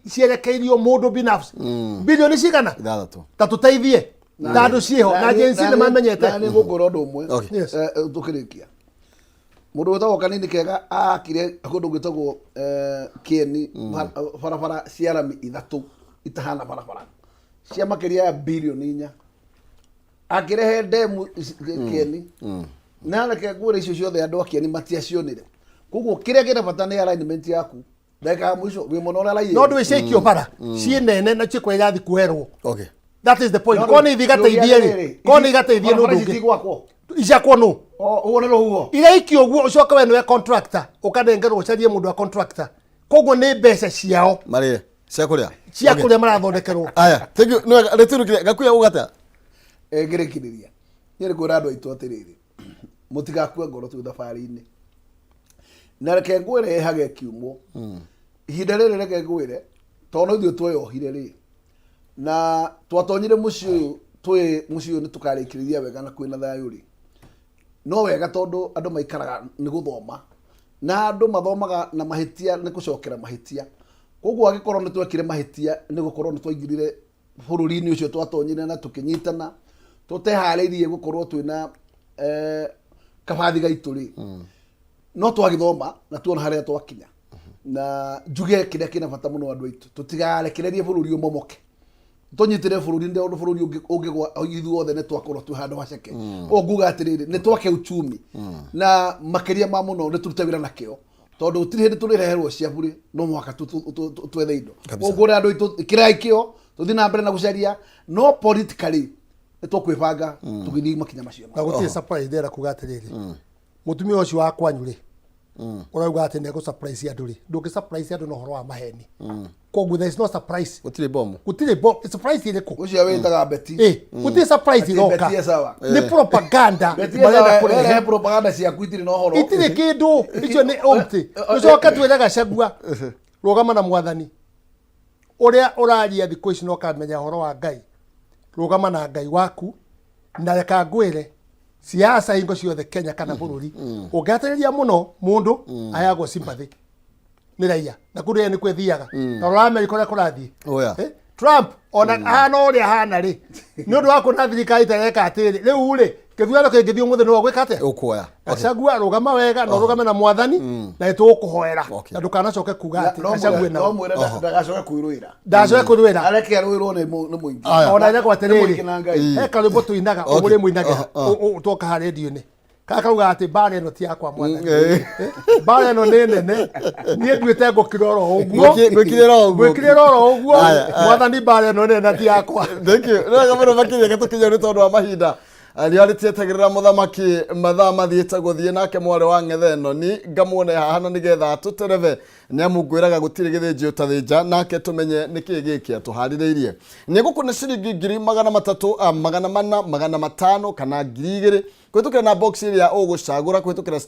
cierekeirio mundu binafsi bilioni cigana 6 ta tuteithie tandu cieho na agency ni mamenyete ni gukora undu umwe tukirikia mundu wetagwo Kanini Kega akire kundu gwitagwo Kieni barabara cia rami 3 itahana barabara cia makiria ya bilioni 4 akirehe demu Kieni na reke ngure icio ciothe andu a Kieni matiacionire koguo kiria kira bata ni alignment yaku ndeka mwisho wi muno ora lai no ndwe shake bara cie nene na chikwa irathi kuherwo that is the point koni ithigateithie ri koni igateithie nundu ngi ijakwo no uone ro huo ira ikio guo ucoka we niwe contractor ukanengerwo carie mundu wa contractor koguo ni mbeca ciao mari cia kuria marathondekerwo aya thank you no returukire Gakuya ugata ngirikiriria ni ngura andu aitu atiriri mutigakue ngoro tu thabari-ini na reke ngwire hage kiumo ihinda riri reke ngwire tono ithio twoyohire ri na twatonyire muci uyu ni tukarikiriria wega na kwina thayu ri no wega tondu andu maikaraga ni guthoma na andu mathomaga na mahitia ni gucokera mahitia koguo agikorwo ni twekire mahitia ni gukorwo ni twaingirire bururi-ini ucio twatonyire na tukinyitana tutehariirie gukorwo twina kabathi gaitu ri no twagithoma na tuona haria twakinya na njuge kiria kina bata muno andu aitu tutigarekererie bururi umomoke tunyitire bururi nde undu bururi ungigwa ithuothe ne twakorwo twi handu haceke nguga atiriri ne twake uchumi na makiria ma muno ne turute wira nakio tondu utiri hindi turireherwo ciaburi no mwaka twethe indo ngura andu aitu kiraikio tuthi na mbere na gucaria no politically tukwibanga tugithii makinya macio na gutie surprise ndera kuga atiriri mutumia ucio wa kwanyu ri urauga ati nego surprise andu ri ndungi surprise andu no horo wa maheni koguo there is no surprise gutire bomb surprise ile ko ucio witaga beti gutire surprise iroka ni propaganda marenda kurehe propaganda cia kwitire no horo itire kindu icio ni omti ucoka twiraga cagua rugama na mwathani uria uraria thiku ici no kamenya horo wa Ngai rugama na Ngai waku na reka ngwire siasa ingo ciothe Kenya kana bururi ungatereria muno mundu ayagwo sympathy ni raia na kuria ni kwethiaga na ora America ria kurathie Trump ona hana uria hana ri ni undu wa kuna thirikari tareka atiri riu ri githurano kingithii umuthe no gwikate ukuoya acagua rugama wega no rugame na mwathani na itukuhoera na ndukanacoke kuga ati acagua na mwira ndagacoke kuiruira ndacoke kuiruira areke aruirwo ni muingi ona nya gwatereri eka rwimbo tuinaga ugure muinaga utoka ha radio-ini kakauga ati bare no ti yakwa mwathani bare no ni nene nie nduite ngukiroro uguo gwikiriro uguo mwathani bare no ni na ti yakwa thank you no gamero makinya gatukinya ni tondu wa mahinda aria ritietagirira muthamaki mathaa mathiite guthie nake mwari wa ng'etheno ni ngamwone haha na nigetha tutereve ni amungwiraga gutire githinji utathinja nake tumenye niki giki atuhaririirie ni gukuna ciringi 300 magana 400 magana 500 kana 2000 kwitukira na box iria ugucagura kwitukira